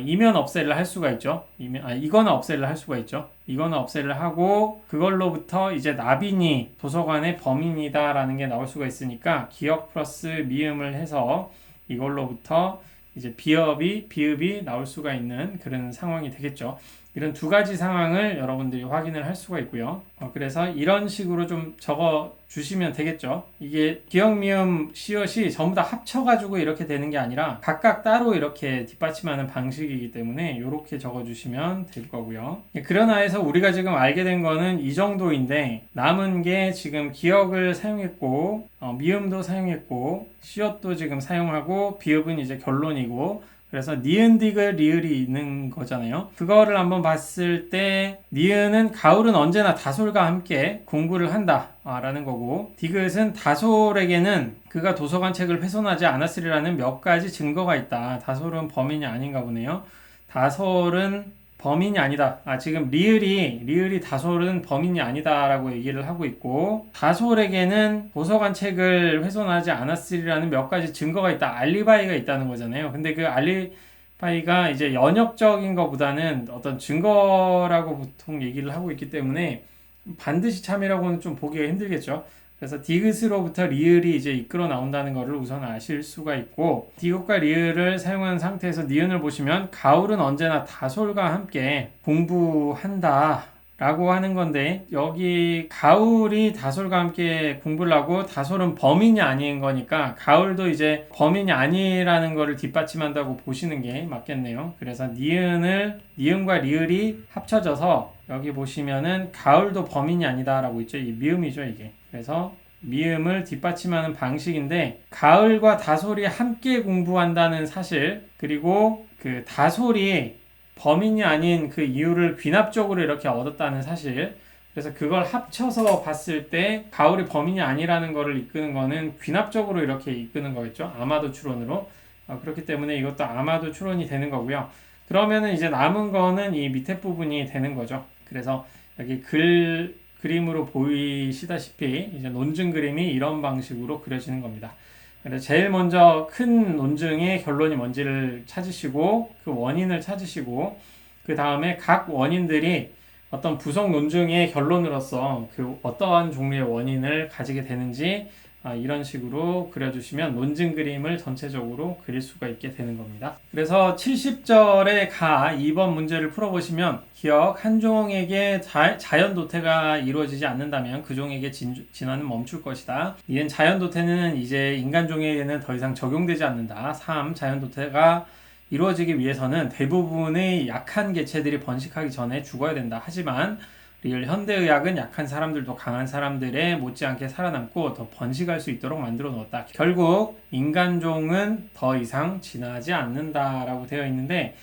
이면 없애를 할 수가 있죠. 이거나 없애를 할 수가 있죠. 이거나 없애를 하고 그걸로부터 이제 나빈이 도서관의 범인이다라는 게 나올 수가 있으니까 기억 플러스 미음을 해서 이걸로부터 이제 비읍이 나올 수가 있는 그런 상황이 되겠죠. 이런 두 가지 상황을 여러분들이 확인을 할 수가 있고요. 그래서 이런 식으로 좀 적어 주시면 되겠죠. 이게 기억, 미음, 시옷이 전부 다 합쳐가지고 이렇게 되는 게 아니라 각각 따로 이렇게 뒷받침하는 방식이기 때문에 이렇게 적어 주시면 될 거고요. 그러나 해서 우리가 지금 알게 된 거는 이 정도인데, 남은 게 지금 기억을 사용했고 미음도 사용했고 시옷도 지금 사용하고 비읍은 이제 결론이고, 그래서 니은, 디귿, 리을이 있는 거잖아요. 그거를 한번 봤을 때 니은은 가을은 언제나 다솔과 함께 공부를 한다 라는 거고, 디귿은 다솔에게는 그가 도서관 책을 훼손하지 않았으리라는 몇 가지 증거가 있다. 다솔은 범인이 아닌가 보네요. 다솔은 범인이 아니다. 지금 리을이 다솔은 범인이 아니다라고 얘기를 하고 있고, 다솔에게는 도서관 책을 훼손하지 않았으리라는 몇 가지 증거가 있다. 알리바이가 있다는 거잖아요. 근데 그 알리바이가 이제 연역적인 것보다는 어떤 증거라고 보통 얘기를 하고 있기 때문에 반드시 참이라고는 좀 보기가 힘들겠죠. 그래서 디귿으로부터 리을이 이제 이끌어 나온다는 것을 우선 아실 수가 있고, 디귿과 리을을 사용한 상태에서 니은을 보시면 가을은 언제나 다솔과 함께 공부한다 라고 하는 건데, 여기 가을이 다솔과 함께 공부를 하고 다솔은 범인이 아닌 거니까 가을도 이제 범인이 아니라는 거를 뒷받침한다고 보시는 게 맞겠네요. 그래서 니은과 리을이 합쳐져서 여기 보시면은 가을도 범인이 아니다 라고 있죠. 이 미음이죠, 이게. 그래서 미음을 뒷받침하는 방식인데, 가을과 다솔이 함께 공부한다는 사실, 그리고 그 다솔이 범인이 아닌 그 이유를 귀납적으로 이렇게 얻었다는 사실, 그래서 그걸 합쳐서 봤을 때 가을이 범인이 아니라는 거를 이끄는 거는 귀납적으로 이렇게 이끄는 거겠죠. 아마도 추론으로. 그렇기 때문에 이것도 아마도 추론이 되는 거고요. 그러면은 이제 남은 거는 이 밑에 부분이 되는 거죠. 그래서 여기 그림으로 보이시다시피 이제 논증 그림이 이런 방식으로 그려지는 겁니다. 그래서 제일 먼저 큰 논증의 결론이 뭔지를 찾으시고 그 원인을 찾으시고, 그 다음에 각 원인들이 어떤 부속 논증의 결론으로서 그 어떠한 종류의 원인을 가지게 되는지 이런 식으로 그려주시면 논증 그림을 전체적으로 그릴 수가 있게 되는 겁니다. 그래서 70절의 가 2번 문제를 풀어보시면, 기억 한 종에게 자연 도태가 이루어지지 않는다면 그 종에게 진화는 멈출 것이다. 이는 자연 도태는 이제 인간 종에게는 더 이상 적용되지 않는다. 3. 자연 도태가 이루어지기 위해서는 대부분의 약한 개체들이 번식하기 전에 죽어야 된다. 하지만 리얼 현대의학은 약한 사람들도 강한 사람들에 못지않게 살아남고 더 번식할 수 있도록 만들어 놓았다. 결국 인간종은 더 이상 진화하지 않는다라고 되어 있는데,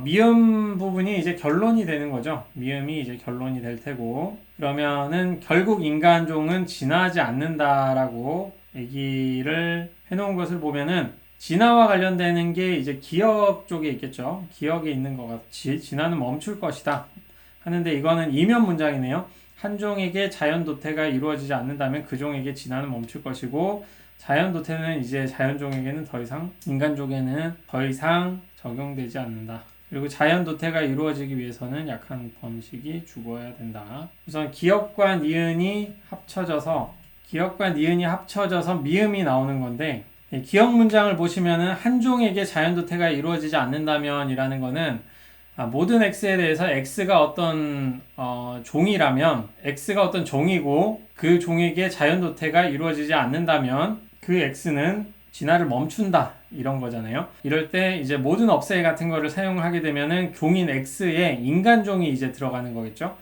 미음 부분이 이제 결론이 되는 거죠. 미음이 이제 결론이 될 테고, 그러면은 결국 인간종은 진화하지 않는다라고 얘기를 해놓은 것을 보면은, 진화와 관련되는 게 이제 기억 쪽에 있겠죠. 기억에 있는 것 같이 진화는 멈출 것이다 하는데, 이거는 이면 문장이네요. 한 종에게 자연 도태가 이루어지지 않는다면 그 종에게 진화는 멈출 것이고, 자연 도태는 이제 자연종에게는 더 이상, 인간종에는 더 이상 적용되지 않는다. 그리고 자연 도태가 이루어지기 위해서는 약한 범식이 죽어야 된다. 우선 기억과 니은이 합쳐져서 미음이 나오는 건데, 기억 문장을 보시면은 한 종에게 자연 도태가 이루어지지 않는다면 이라는 거는 모든 X에 대해서 X가 어떤 종이라면, X가 어떤 종이고 그 종에게 자연 도태가 이루어지지 않는다면 그 X는 진화를 멈춘다 이런 거잖아요. 이럴 때 이제 모든 없애 같은 거를 사용하게 되면은 종인 X에 인간종이 이제 들어가는 거겠죠.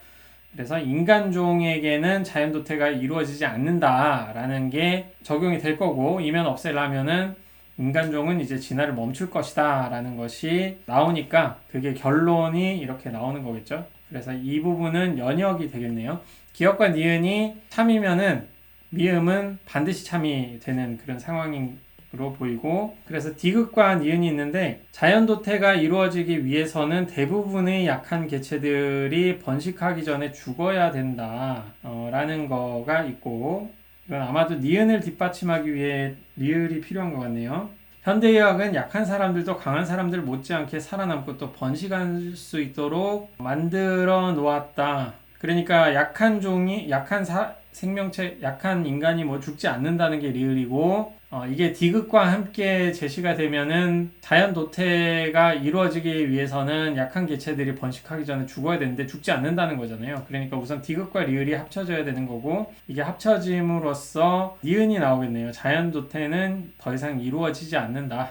그래서 인간종에게는 자연 도태가 이루어지지 않는다라는 게 적용이 될 거고, 이면 없애를 하면은 인간종은 이제 진화를 멈출 것이다 라는 것이 나오니까 그게 결론이 이렇게 나오는 거겠죠. 그래서 이 부분은 연역이 되겠네요. 기억과 니은이 참이면은 미음은 반드시 참이 되는 그런 상황으로 보이고, 그래서 디귿과 니은이 있는데, 자연 도태가 이루어지기 위해서는 대부분의 약한 개체들이 번식하기 전에 죽어야 된다 라는 거가 있고, 이건 아마도 니은을 뒷받침하기 위해 리을이 필요한 것 같네요. 현대의학은 약한 사람들도 강한 사람들 못지않게 살아남고 또 번식할 수 있도록 만들어 놓았다. 그러니까 약한 종이, 생명체, 약한 인간이 뭐 죽지 않는다는 게 리을이고, 이게 디귿과 함께 제시가 되면은 자연 도태가 이루어지기 위해서는 약한 개체들이 번식하기 전에 죽어야 되는데 죽지 않는다는 거잖아요. 그러니까 우선 디귿과 리을이 합쳐져야 되는 거고, 이게 합쳐짐으로써 니은이 나오겠네요. 자연 도태는 더 이상 이루어지지 않는다.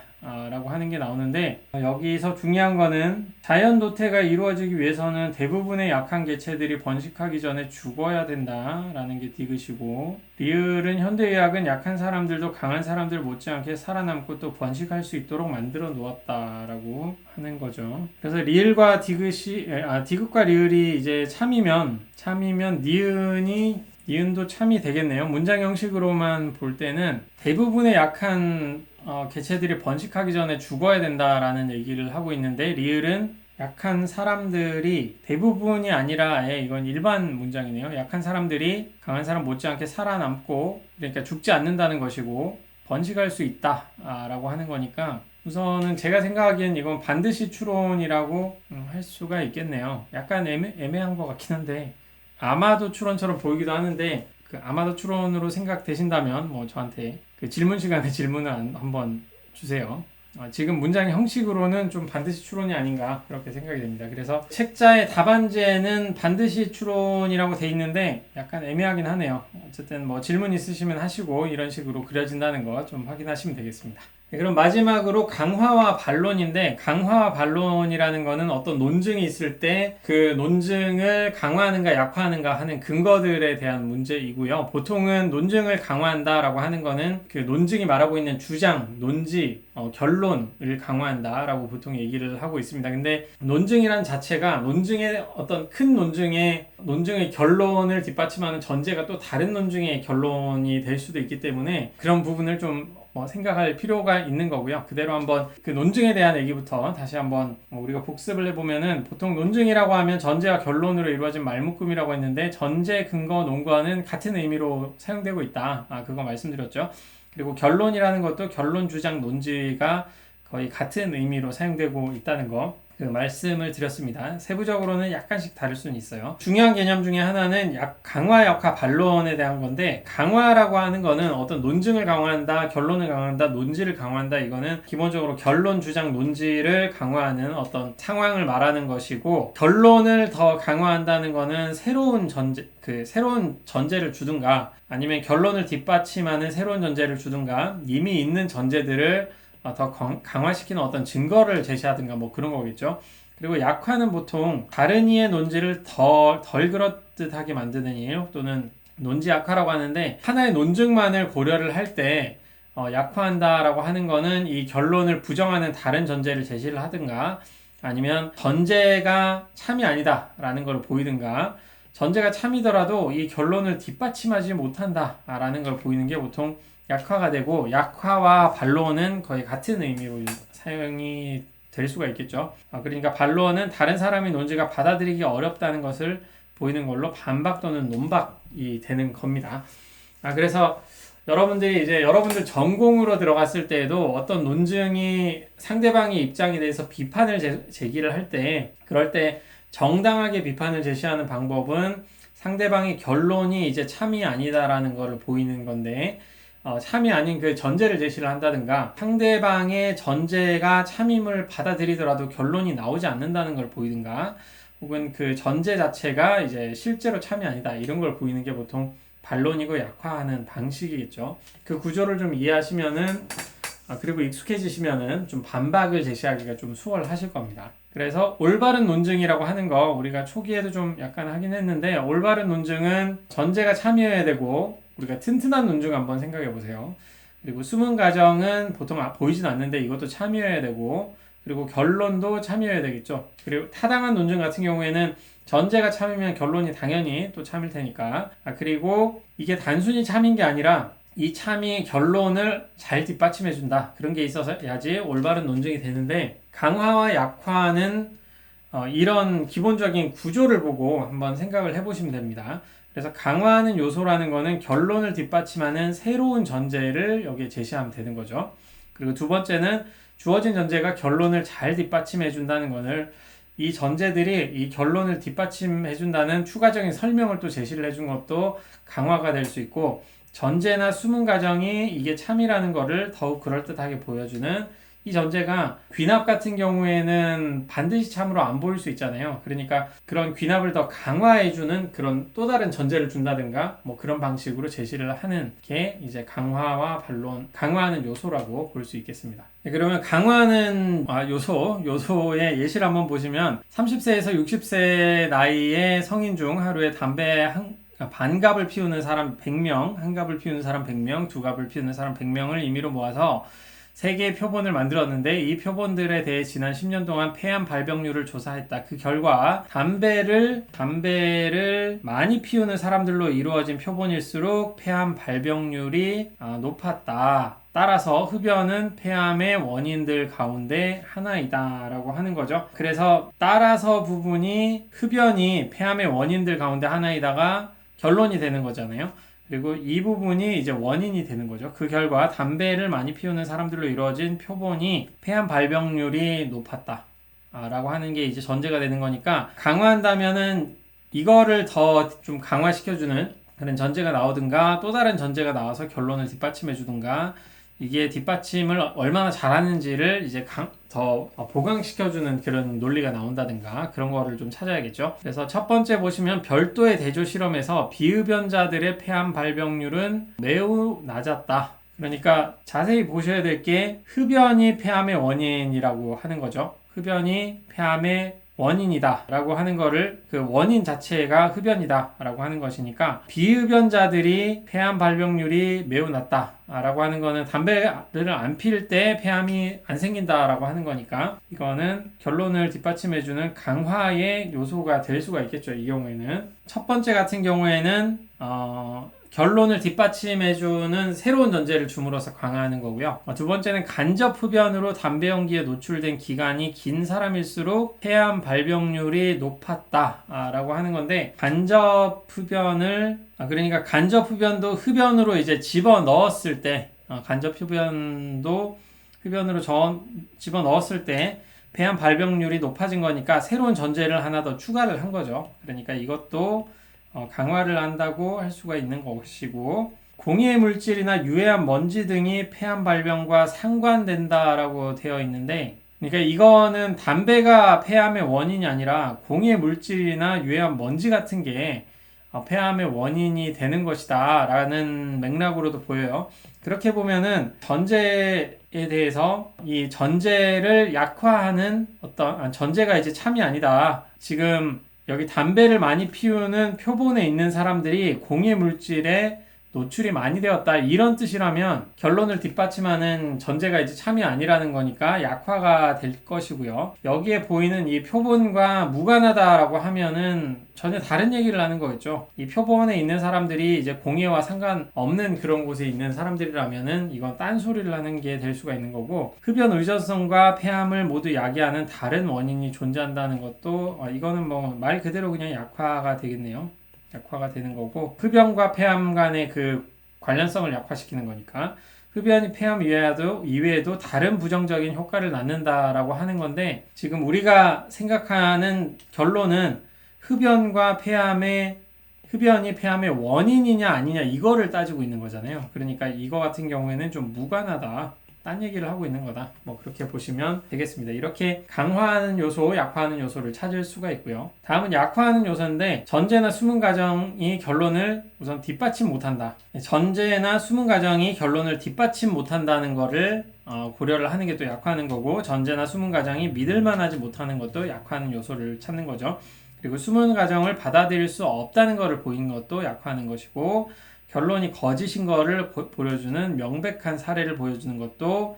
라고 하는 게 나오는데 여기서 중요한 거는 자연 도태가 이루어지기 위해서는 대부분의 약한 개체들이 번식하기 전에 죽어야 된다라는 게 디귿이고, 리을은 현대의학은 약한 사람들도 강한 사람들 못지않게 살아남고 또 번식할 수 있도록 만들어 놓았다라고 하는 거죠. 그래서 리을과 디귿과 리을이 이제 참이면 니은도 참이 되겠네요. 문장 형식으로만 볼 때는 대부분의 약한 개체들이 번식하기 전에 죽어야 된다라는 얘기를 하고 있는데, 리을은 약한 사람들이 대부분이 아니라 이건 일반 문장이네요. 약한 사람들이 강한 사람 못지않게 살아남고, 그러니까 죽지 않는다는 것이고 번식할 수 있다 라고 하는 거니까, 우선은 제가 생각하기엔 이건 반드시 추론이라고 할 수가 있겠네요. 약간 애매한 것 같긴 한데, 아마도 추론처럼 보이기도 하는데, 그 아마도 추론으로 생각되신다면 뭐 저한테 그 질문 시간에 질문을 한번 주세요. 지금 문장의 형식으로는 좀 반드시 추론이 아닌가 그렇게 생각이 됩니다. 그래서 책자의 답안지에는 반드시 추론이라고 돼 있는데 약간 애매하긴 하네요. 어쨌든 뭐 질문 있으시면 하시고 이런 식으로 그려진다는 거 좀 확인하시면 되겠습니다. 네, 그럼 마지막으로 강화와 반론인데, 강화와 반론이라는 거는 어떤 논증이 있을 때 그 논증을 강화하는가 약화하는가 하는 근거들에 대한 문제이고요. 보통은 논증을 강화한다라고 하는 거는 그 논증이 말하고 있는 주장, 논지, 결론을 강화한다라고 보통 얘기를 하고 있습니다. 근데 논증이란 자체가 논증의 어떤 큰 논증의 결론을 뒷받침하는 전제가 또 다른 논증의 결론이 될 수도 있기 때문에 그런 부분을 좀 생각할 필요가 있는 거고요. 그대로 한번 그 논증에 대한 얘기부터 다시 한번 우리가 복습을 해보면은, 보통 논증이라고 하면 전제와 결론으로 이루어진 말묶음이라고 했는데, 전제, 근거, 논거는 같은 의미로 사용되고 있다. 그거 말씀드렸죠. 그리고 결론이라는 것도 결론, 주장, 논지가 거의 같은 의미로 사용되고 있다는 거, 그 말씀을 드렸습니다. 세부적으로는 약간씩 다를 수는 있어요. 중요한 개념 중에 하나는 강화, 약화, 반론에 대한 건데, 강화라고 하는 거는 어떤 논증을 강화한다, 결론을 강화한다, 논지를 강화한다, 이거는 기본적으로 결론, 주장, 논지를 강화하는 어떤 상황을 말하는 것이고, 결론을 더 강화한다는 거는 새로운 전제를 주든가, 아니면 결론을 뒷받침하는 새로운 전제를 주든가, 이미 있는 전제들을 더 강화시키는 어떤 증거를 제시하든가 뭐 그런 거겠죠. 그리고 약화는 보통 다른 이의 논지를 덜 그럴듯하게 만드는 이에요. 또는 논지 약화라고 하는데, 하나의 논증만을 고려를 할 때 약화한다라고 하는 거는 이 결론을 부정하는 다른 전제를 제시를 하든가, 아니면 전제가 참이 아니다 라는 걸 보이든가, 전제가 참이더라도 이 결론을 뒷받침하지 못한다 라는 걸 보이는 게 보통 약화가 되고, 약화와 반론은 거의 같은 의미로 사용이 될 수가 있겠죠. 그러니까 반론은 다른 사람의 논지가 받아들이기 어렵다는 것을 보이는 걸로 반박 또는 논박이 되는 겁니다. 그래서 여러분들이 이제 여러분들 전공으로 들어갔을 때에도 어떤 논증이 상대방의 입장에 대해서 비판을 제기를 할 때, 그럴 때 정당하게 비판을 제시하는 방법은 상대방의 결론이 이제 참이 아니다라는 것을 보이는 건데, 참이 아닌 그 전제를 제시를 한다든가, 상대방의 전제가 참임을 받아들이더라도 결론이 나오지 않는다는 걸 보이든가, 혹은 그 전제 자체가 이제 실제로 참이 아니다 이런 걸 보이는 게 보통 반론이고 약화하는 방식이겠죠. 그 구조를 좀 이해하시면은 그리고 익숙해지시면은 좀 반박을 제시하기가 좀 수월하실 겁니다. 그래서 올바른 논증이라고 하는 거 우리가 초기에도 좀 약간 하긴 했는데, 올바른 논증은 전제가 참여해야 되고, 우리가 튼튼한 논증 한번 생각해 보세요. 그리고 수문 과정은 보통 보이진 않는데 이것도 참여해야 되고, 그리고 결론도 참여해야 되겠죠. 그리고 타당한 논증 같은 경우에는 전제가 참이면 결론이 당연히 또 참일 테니까. 그리고 이게 단순히 참인 게 아니라 이 참이 결론을 잘 뒷받침해 준다, 그런 게 있어야지 올바른 논증이 되는데, 강화와 약화는 이런 기본적인 구조를 보고 한번 생각을 해보시면 됩니다. 그래서 강화하는 요소라는 거는 결론을 뒷받침하는 새로운 전제를 여기에 제시하면 되는 거죠. 그리고 두 번째는 주어진 전제가 결론을 잘 뒷받침해 준다는 것을, 이 전제들이 이 결론을 뒷받침해 준다는 추가적인 설명을 또 제시를 해준 것도 강화가 될 수 있고, 전제나 수문 과정이 이게 참이라는 것을 더욱 그럴듯하게 보여주는 이 전제가 귀납 같은 경우에는 반드시 참으로 안 보일 수 있잖아요. 그러니까 그런 귀납을 더 강화해주는 그런 또 다른 전제를 준다든가 뭐 그런 방식으로 제시를 하는 게 이제 강화와 반론, 강화하는 요소라고 볼 수 있겠습니다. 네, 그러면 강화하는 요소의 예시를 한번 보시면 30세에서 60세 나이의 성인 중 하루에 담배 반갑을 피우는 사람 100명, 한갑을 피우는 사람 100명, 두갑을 피우는 사람 100명을 임의로 모아서 3개의 표본을 만들었는데 이 표본들에 대해 지난 10년 동안 폐암 발병률을 조사했다. 그 결과 담배를 많이 피우는 사람들로 이루어진 표본일수록 폐암 발병률이 높았다. 따라서 흡연은 폐암의 원인들 가운데 하나이다 라고 하는 거죠. 그래서 따라서 부분이 흡연이 폐암의 원인들 가운데 하나이다가 결론이 되는 거잖아요. 그리고 이 부분이 이제 원인이 되는 거죠. 그 결과 담배를 많이 피우는 사람들로 이루어진 표본이 폐암 발병률이 높았다 라고 하는 게 이제 전제가 되는 거니까, 강화한다면은 이거를 더 좀 강화시켜주는 그런 전제가 나오든가 또 다른 전제가 나와서 결론을 뒷받침해 주든가, 이게 뒷받침을 얼마나 잘하는지를 이제 더 보강시켜주는 그런 논리가 나온다든가 그런 거를 좀 찾아야겠죠. 그래서 첫 번째 보시면 별도의 대조 실험에서 비흡연자들의 폐암 발병률은 매우 낮았다. 그러니까 자세히 보셔야 될 게 흡연이 폐암의 원인이라고 하는 거죠. 흡연이 폐암의 원인이다 라고 하는 거를, 그 원인 자체가 흡연이다 라고 하는 것이니까 비흡연자들이 폐암 발병률이 매우 낮다 라고 하는 거는 담배를 안 필 때 폐암이 안 생긴다 라고 하는 거니까 이거는 결론을 뒷받침해주는 강화의 요소가 될 수가 있겠죠. 이 경우에는 첫 번째 같은 경우에는 결론을 뒷받침해주는 새로운 전제를 줌으로써 강화하는 거고요. 두 번째는 간접 흡연으로 담배 연기에 노출된 기간이 긴 사람일수록 폐암 발병률이 높았다 라고 하는 건데, 간접 흡연을 그러니까 간접 흡연도 흡연으로 이제 집어 넣었을 때 간접 흡연도 흡연으로 집어 넣었을 때 폐암 발병률이 높아진 거니까 새로운 전제를 하나 더 추가를 한 거죠. 그러니까 이것도 강화를 한다고 할 수가 있는 것이고, 공해 물질이나 유해한 먼지 등이 폐암 발병과 상관된다라고 되어 있는데, 그러니까 이거는 담배가 폐암의 원인이 아니라 공해 물질이나 유해한 먼지 같은 게 폐암의 원인이 되는 것이다 라는 맥락으로도 보여요. 그렇게 보면은 전제에 대해서 이 전제를 약화하는 전제가 이제 참이 아니다. 지금 여기 담배를 많이 피우는 표본에 있는 사람들이 공해 물질에 노출이 많이 되었다, 이런 뜻이라면 결론을 뒷받침하는 전제가 이제 참이 아니라는 거니까 약화가 될 것이고요. 여기에 보이는 이 표본과 무관하다라고 하면은 전혀 다른 얘기를 하는 거겠죠. 이 표본에 있는 사람들이 이제 공해와 상관없는 그런 곳에 있는 사람들이라면은 이건 딴소리를 하는 게 될 수가 있는 거고, 흡연 의존성과 폐암을 모두 야기하는 다른 원인이 존재한다는 것도 이거는 뭐 말 그대로 그냥 약화가 되겠네요. 약화가 되는 거고, 흡연과 폐암 간의 그 관련성을 약화시키는 거니까 흡연이 폐암 이외에도 다른 부정적인 효과를 낳는다라고 하는 건데, 지금 우리가 생각하는 결론은 흡연이 폐암의 원인이냐 아니냐 이거를 따지고 있는 거잖아요. 그러니까 이거 같은 경우에는 좀 무관하다, 딴 얘기를 하고 있는 거다, 뭐 그렇게 보시면 되겠습니다. 이렇게 강화하는 요소, 약화하는 요소를 찾을 수가 있고요. 다음은 약화하는 요소인데, 전제나 수문 과정이 결론을 우선 뒷받침 못한다. 전제나 수문 과정이 결론을 뒷받침 못한다는 거를 고려를 하는 게 또 약화하는 거고, 전제나 수문 과정이 믿을만하지 못하는 것도 약화하는 요소를 찾는 거죠. 그리고 수문 과정을 받아들일 수 없다는 것을 보이는 것도 약화하는 것이고, 결론이 거짓인 거를 보여주는 명백한 사례를 보여주는 것도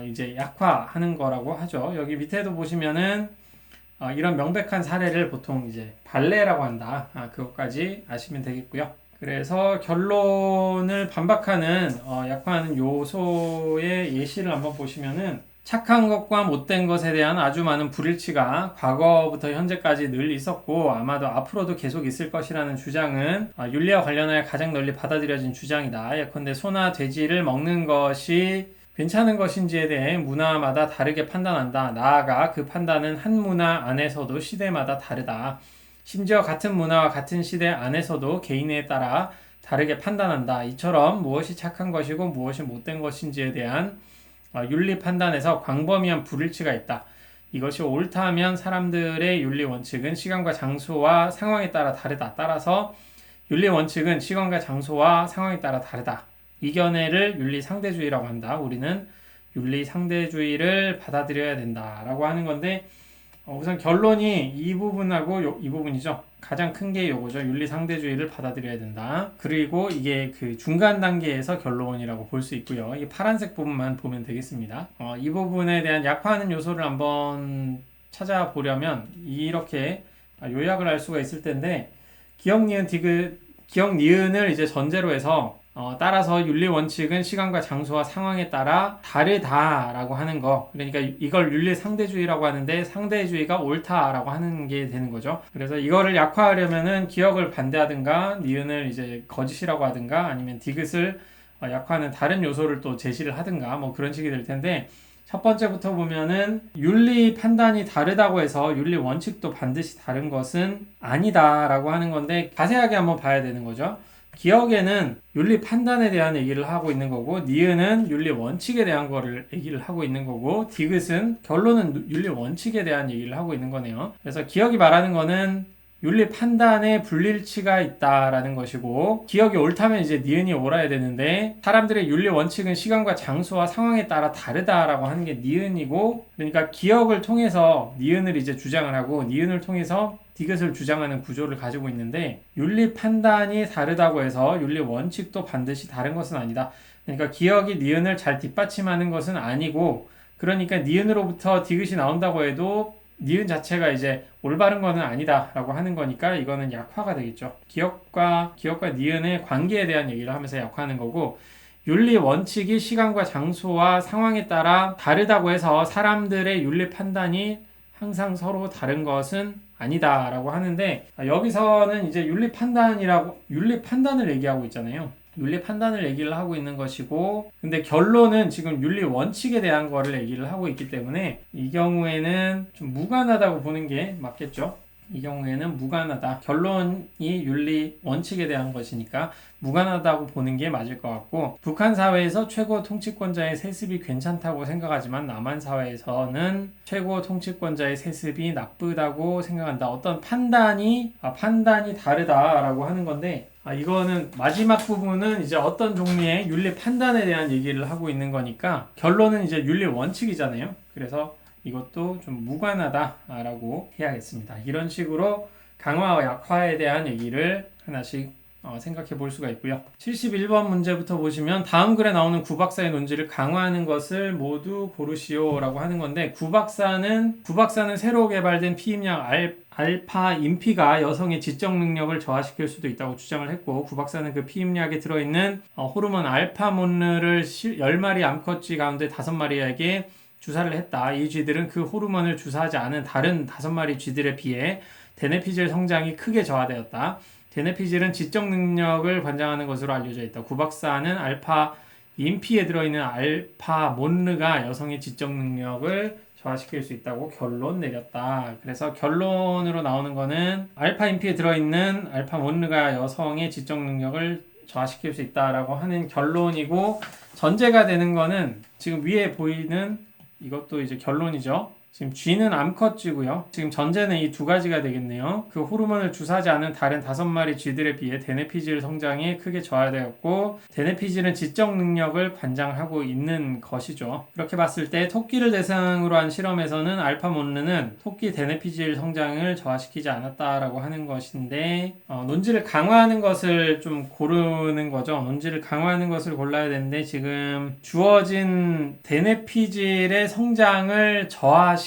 이제 약화하는 거라고 하죠. 여기 밑에도 보시면은 이런 명백한 사례를 보통 이제 발레라고 한다. 그것까지 아시면 되겠고요. 그래서 결론을 반박하는 약화하는 요소의 예시를 한번 보시면은, 착한 것과 못된 것에 대한 아주 많은 불일치가 과거부터 현재까지 늘 있었고 아마도 앞으로도 계속 있을 것이라는 주장은 윤리와 관련하여 가장 널리 받아들여진 주장이다. 예컨대 소나 돼지를 먹는 것이 괜찮은 것인지에 대해 문화마다 다르게 판단한다. 나아가 그 판단은 한 문화 안에서도 시대마다 다르다. 심지어 같은 문화와 같은 시대 안에서도 개인에 따라 다르게 판단한다. 이처럼 무엇이 착한 것이고 무엇이 못된 것인지에 대한 윤리 판단에서 광범위한 불일치가 있다. 이것이 옳다면 사람들의 윤리 원칙은 시간과 장소와 상황에 따라 다르다. 따라서 윤리 원칙은 시간과 장소와 상황에 따라 다르다. 이 견해를 윤리 상대주의라고 한다. 우리는 윤리 상대주의를 받아들여야 된다라고 하는 건데, 우선 결론이 이 부분하고 이 부분이죠. 가장 큰 게 요거죠. 윤리 상대주의를 받아들여야 된다. 그리고 이게 그 중간 단계에서 결론이라고 볼 수 있고요. 이 파란색 부분만 보면 되겠습니다. 이 부분에 대한 약화하는 요소를 한번 찾아보려면 이렇게 요약을 할 수가 있을 텐데, 기억, 니은, 디귿, 기억, 니은을 이제 전제로 해서 따라서 윤리 원칙은 시간과 장소와 상황에 따라 다르다라고 하는 거. 그러니까 이걸 윤리 상대주의라고 하는데 상대주의가 옳다라고 하는 게 되는 거죠. 그래서 이거를 약화하려면은 기억을 반대하든가 니은을 이제 거짓이라고 하든가 아니면 디귿을 약화하는 다른 요소를 또 제시를 하든가 뭐 그런 식이 될 텐데, 첫 번째부터 보면은 윤리 판단이 다르다고 해서 윤리 원칙도 반드시 다른 것은 아니다라고 하는 건데, 자세하게 한번 봐야 되는 거죠. 기억에는 윤리 판단에 대한 얘기를 하고 있는 거고, 니은은 윤리 원칙에 대한 거를 얘기를 하고 있는 거고, 디귿은 결론은 윤리 원칙에 대한 얘기를 하고 있는 거네요. 그래서 기억이 말하는 거는 윤리 판단에 불일치가 있다라는 것이고, 기억이 옳다면 이제 니은이 옳아야 되는데, 사람들의 윤리 원칙은 시간과 장소와 상황에 따라 다르다라고 하는 게 니은이고, 그러니까 기억을 통해서 니은을 이제 주장을 하고, 니은을 통해서 디귿을 주장하는 구조를 가지고 있는데, 윤리 판단이 다르다고 해서 윤리 원칙도 반드시 다른 것은 아니다. 그러니까 기억이 니은을 잘 뒷받침하는 것은 아니고, 그러니까 니은으로부터 디귿이 나온다고 해도 니은 자체가 이제 올바른 거는 아니다 라고 하는 거니까 이거는 약화가 되겠죠. 기억과 니은의 관계에 대한 얘기를 하면서 약화하는 거고, 윤리 원칙이 시간과 장소와 상황에 따라 다르다고 해서 사람들의 윤리 판단이 항상 서로 다른 것은 아니다 라고 하는데, 여기서는 이제 윤리 판단을 얘기하고 있잖아요. 윤리 판단을 얘기를 하고 있는 것이고, 근데 결론은 지금 윤리 원칙에 대한 거를 얘기를 하고 있기 때문에 이 경우에는 좀 무관하다고 보는 게 맞겠죠. 이 경우에는 무관하다. 결론이 윤리 원칙에 대한 것이니까 무관하다고 보는 게 맞을 것 같고, 북한 사회에서 최고 통치권자의 세습이 괜찮다고 생각하지만 남한 사회에서는 최고 통치권자의 세습이 나쁘다고 생각한다. 어떤 판단이 다르다라고 하는 건데, 이거는 마지막 부분은 이제 어떤 종류의 윤리 판단에 대한 얘기를 하고 있는 거니까 결론은 이제 윤리 원칙이잖아요. 그래서 이것도 좀 무관하다라고 해야겠습니다. 이런 식으로 강화와 약화에 대한 얘기를 하나씩 생각해 볼 수가 있고요. 71번 문제부터 보시면 다음 글에 나오는 구박사의 논지를 강화하는 것을 모두 고르시오 라고 하는 건데, 구박사는 새로 개발된 피임약 알파 인피가 여성의 지적 능력을 저하시킬 수도 있다고 주장을 했고, 구박사는 그 피임약에 들어있는 호르몬 알파몬르를 10마리 암컷쥐 가운데 5마리에게 주사를 했다. 이 쥐들은 그 호르몬을 주사하지 않은 다른 5마리 쥐들에 비해 대뇌피질 성장이 크게 저하되었다. 대뇌피질은 지적 능력을 관장하는 것으로 알려져 있다. 구박사는 알파 인피에 들어있는 알파몬르가 여성의 지적 능력을 저하시킬 수 있다고 결론 내렸다. 그래서 결론으로 나오는 거는 알파 인피에 들어있는 알파몬르가 여성의 지적 능력을 저하시킬 수 있다라고 하는 결론이고, 전제가 되는 거는 지금 위에 보이는 이것도 이제 결론이죠. 지금 쥐는 암컷쥐고요. 지금 전제는 이 두 가지가 되겠네요. 그 호르몬을 주사하지 않은 다른 5마리 쥐들에 비해 대뇌피질 성장이 크게 저하되었고, 대뇌피질은 지적 능력을 관장하고 있는 것이죠. 이렇게 봤을 때 토끼를 대상으로 한 실험에서는 알파몬르는 토끼 대뇌피질 성장을 저하시키지 않았다라고 하는 것인데, 논지를 강화하는 것을 좀 고르는 거죠. 논지를 강화하는 것을 골라야 되는데, 지금 주어진 대뇌피질의 성장을 저하시켰다라는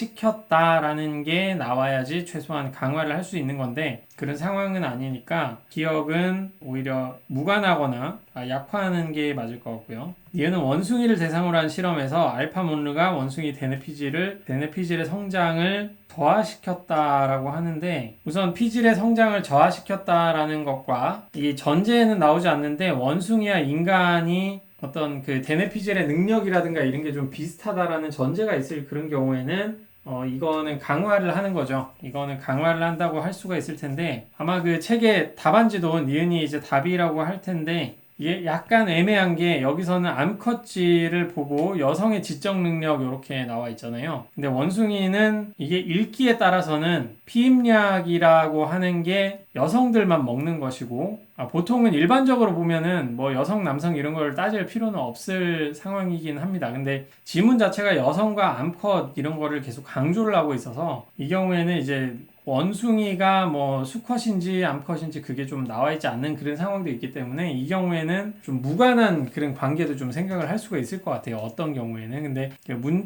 게 나와야지 최소한 강화를 할 수 있는 건데, 그런 상황은 아니니까 기억은 오히려 무관하거나 약화하는 게 맞을 것 같고요. 얘는 원숭이를 대상으로 한 실험에서 알파몬르가 원숭이 대뇌피질의 성장을 저하시켰다라고 하는데, 우선 피질의 성장을 저하시켰다라는 것과 이 전제에는 나오지 않는데, 원숭이와 인간이 어떤 그 대뇌피질의 능력이라든가 이런 게 좀 비슷하다라는 전제가 있을 그런 경우에는 이거는 강화를 하는 거죠. 이거는 강화를 한다고 할 수가 있을 텐데, 아마 그 책의 답안지도 니은이 이제 답이라고 할 텐데, 이게 약간 애매한 게 여기서는 암컷지를 보고 여성의 지적 능력 이렇게 나와 있잖아요. 근데 원숭이는 이게 읽기에 따라서는 피임약이라고 하는 게 여성들만 먹는 것이고 보통은 일반적으로 보면은 뭐 여성, 남성 이런 걸 따질 필요는 없을 상황이긴 합니다. 근데 지문 자체가 여성과 암컷 이런 거를 계속 강조를 하고 있어서 이 경우에는 이제 원숭이가 뭐 수컷인지 암컷인지 그게 좀 나와 있지 않는 그런 상황도 있기 때문에 이 경우에는 좀 무관한 그런 관계도 좀 생각을 할 수가 있을 것 같아요. 어떤 경우에는. 근데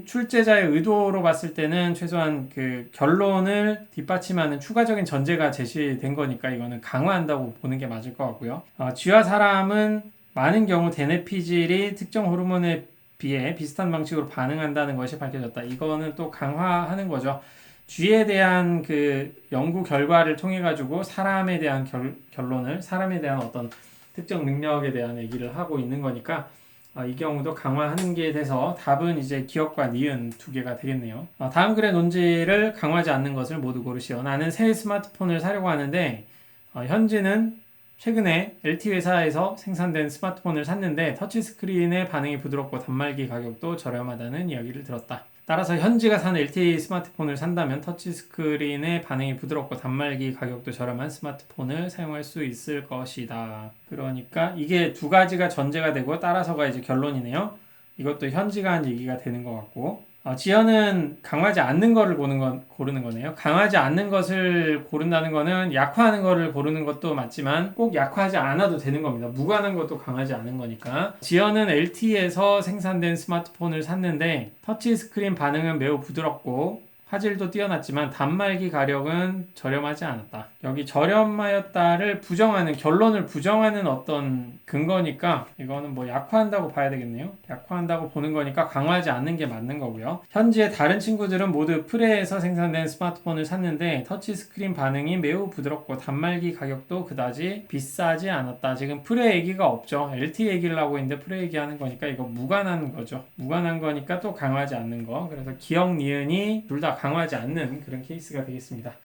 출제자의 의도로 봤을 때는 최소한 그 결론을 뒷받침하는 추가적인 전제가 제시된 거니까 이거는 강화한다고 보는 게 맞을 것 같고요. 쥐와 사람은 많은 경우 대뇌 피질이 특정 호르몬에 비해 비슷한 방식으로 반응한다는 것이 밝혀졌다. 이거는 또 강화하는 거죠. 쥐에 대한 그 연구 결과를 통해 가지고 사람에 대한 결론을 사람에 대한 어떤 특정 능력에 대한 얘기를 하고 있는 거니까 이 경우도 강화하는 게 돼서 답은 이제 기억과 니은 두 개가 되겠네요. 다음 글의 논지를 강화하지 않는 것을 모두 고르시오. 나는 새 스마트폰을 사려고 하는데 현지는 최근에 LT 회사에서 생산된 스마트폰을 샀는데 터치스크린의 반응이 부드럽고 단말기 가격도 저렴하다는 이야기를 들었다. 따라서 현지가 산 LTE 스마트폰을 산다면 터치스크린의 반응이 부드럽고 단말기 가격도 저렴한 스마트폰을 사용할 수 있을 것이다. 그러니까 이게 두 가지가 전제가 되고 따라서가 이제 결론이네요. 이것도 현지가 한 얘기가 되는 것 같고 지연은 강화하지 않는 거를 고르는 거네요. 강화하지 않는 것을 고른다는 거는 약화하는 거를 고르는 것도 맞지만 꼭 약화하지 않아도 되는 겁니다. 무관한 것도 강하지 않은 거니까. 지연은 LTE에서 생산된 스마트폰을 샀는데 터치 스크린 반응은 매우 부드럽고 화질도 뛰어났지만 단말기 가격은 저렴하지 않았다. 여기 저렴하였다를 부정하는 결론을 부정하는 어떤 근거니까 이거는 뭐 약화한다고 봐야 되겠네요. 약화한다고 보는 거니까 강화하지 않는 게 맞는 거고요. 현지의 다른 친구들은 모두 프레에서 생산된 스마트폰을 샀는데 터치 스크린 반응이 매우 부드럽고 단말기 가격도 그다지 비싸지 않았다. 지금 프레 얘기가 없죠. LTE 얘기를 하고 있는데 프레 얘기하는 거니까 이거 무관한 거죠. 무관한 거니까 또 강화하지 않는 거. 그래서 기억, 니은이 둘 다 강화하지 않는 그런 케이스가 되겠습니다.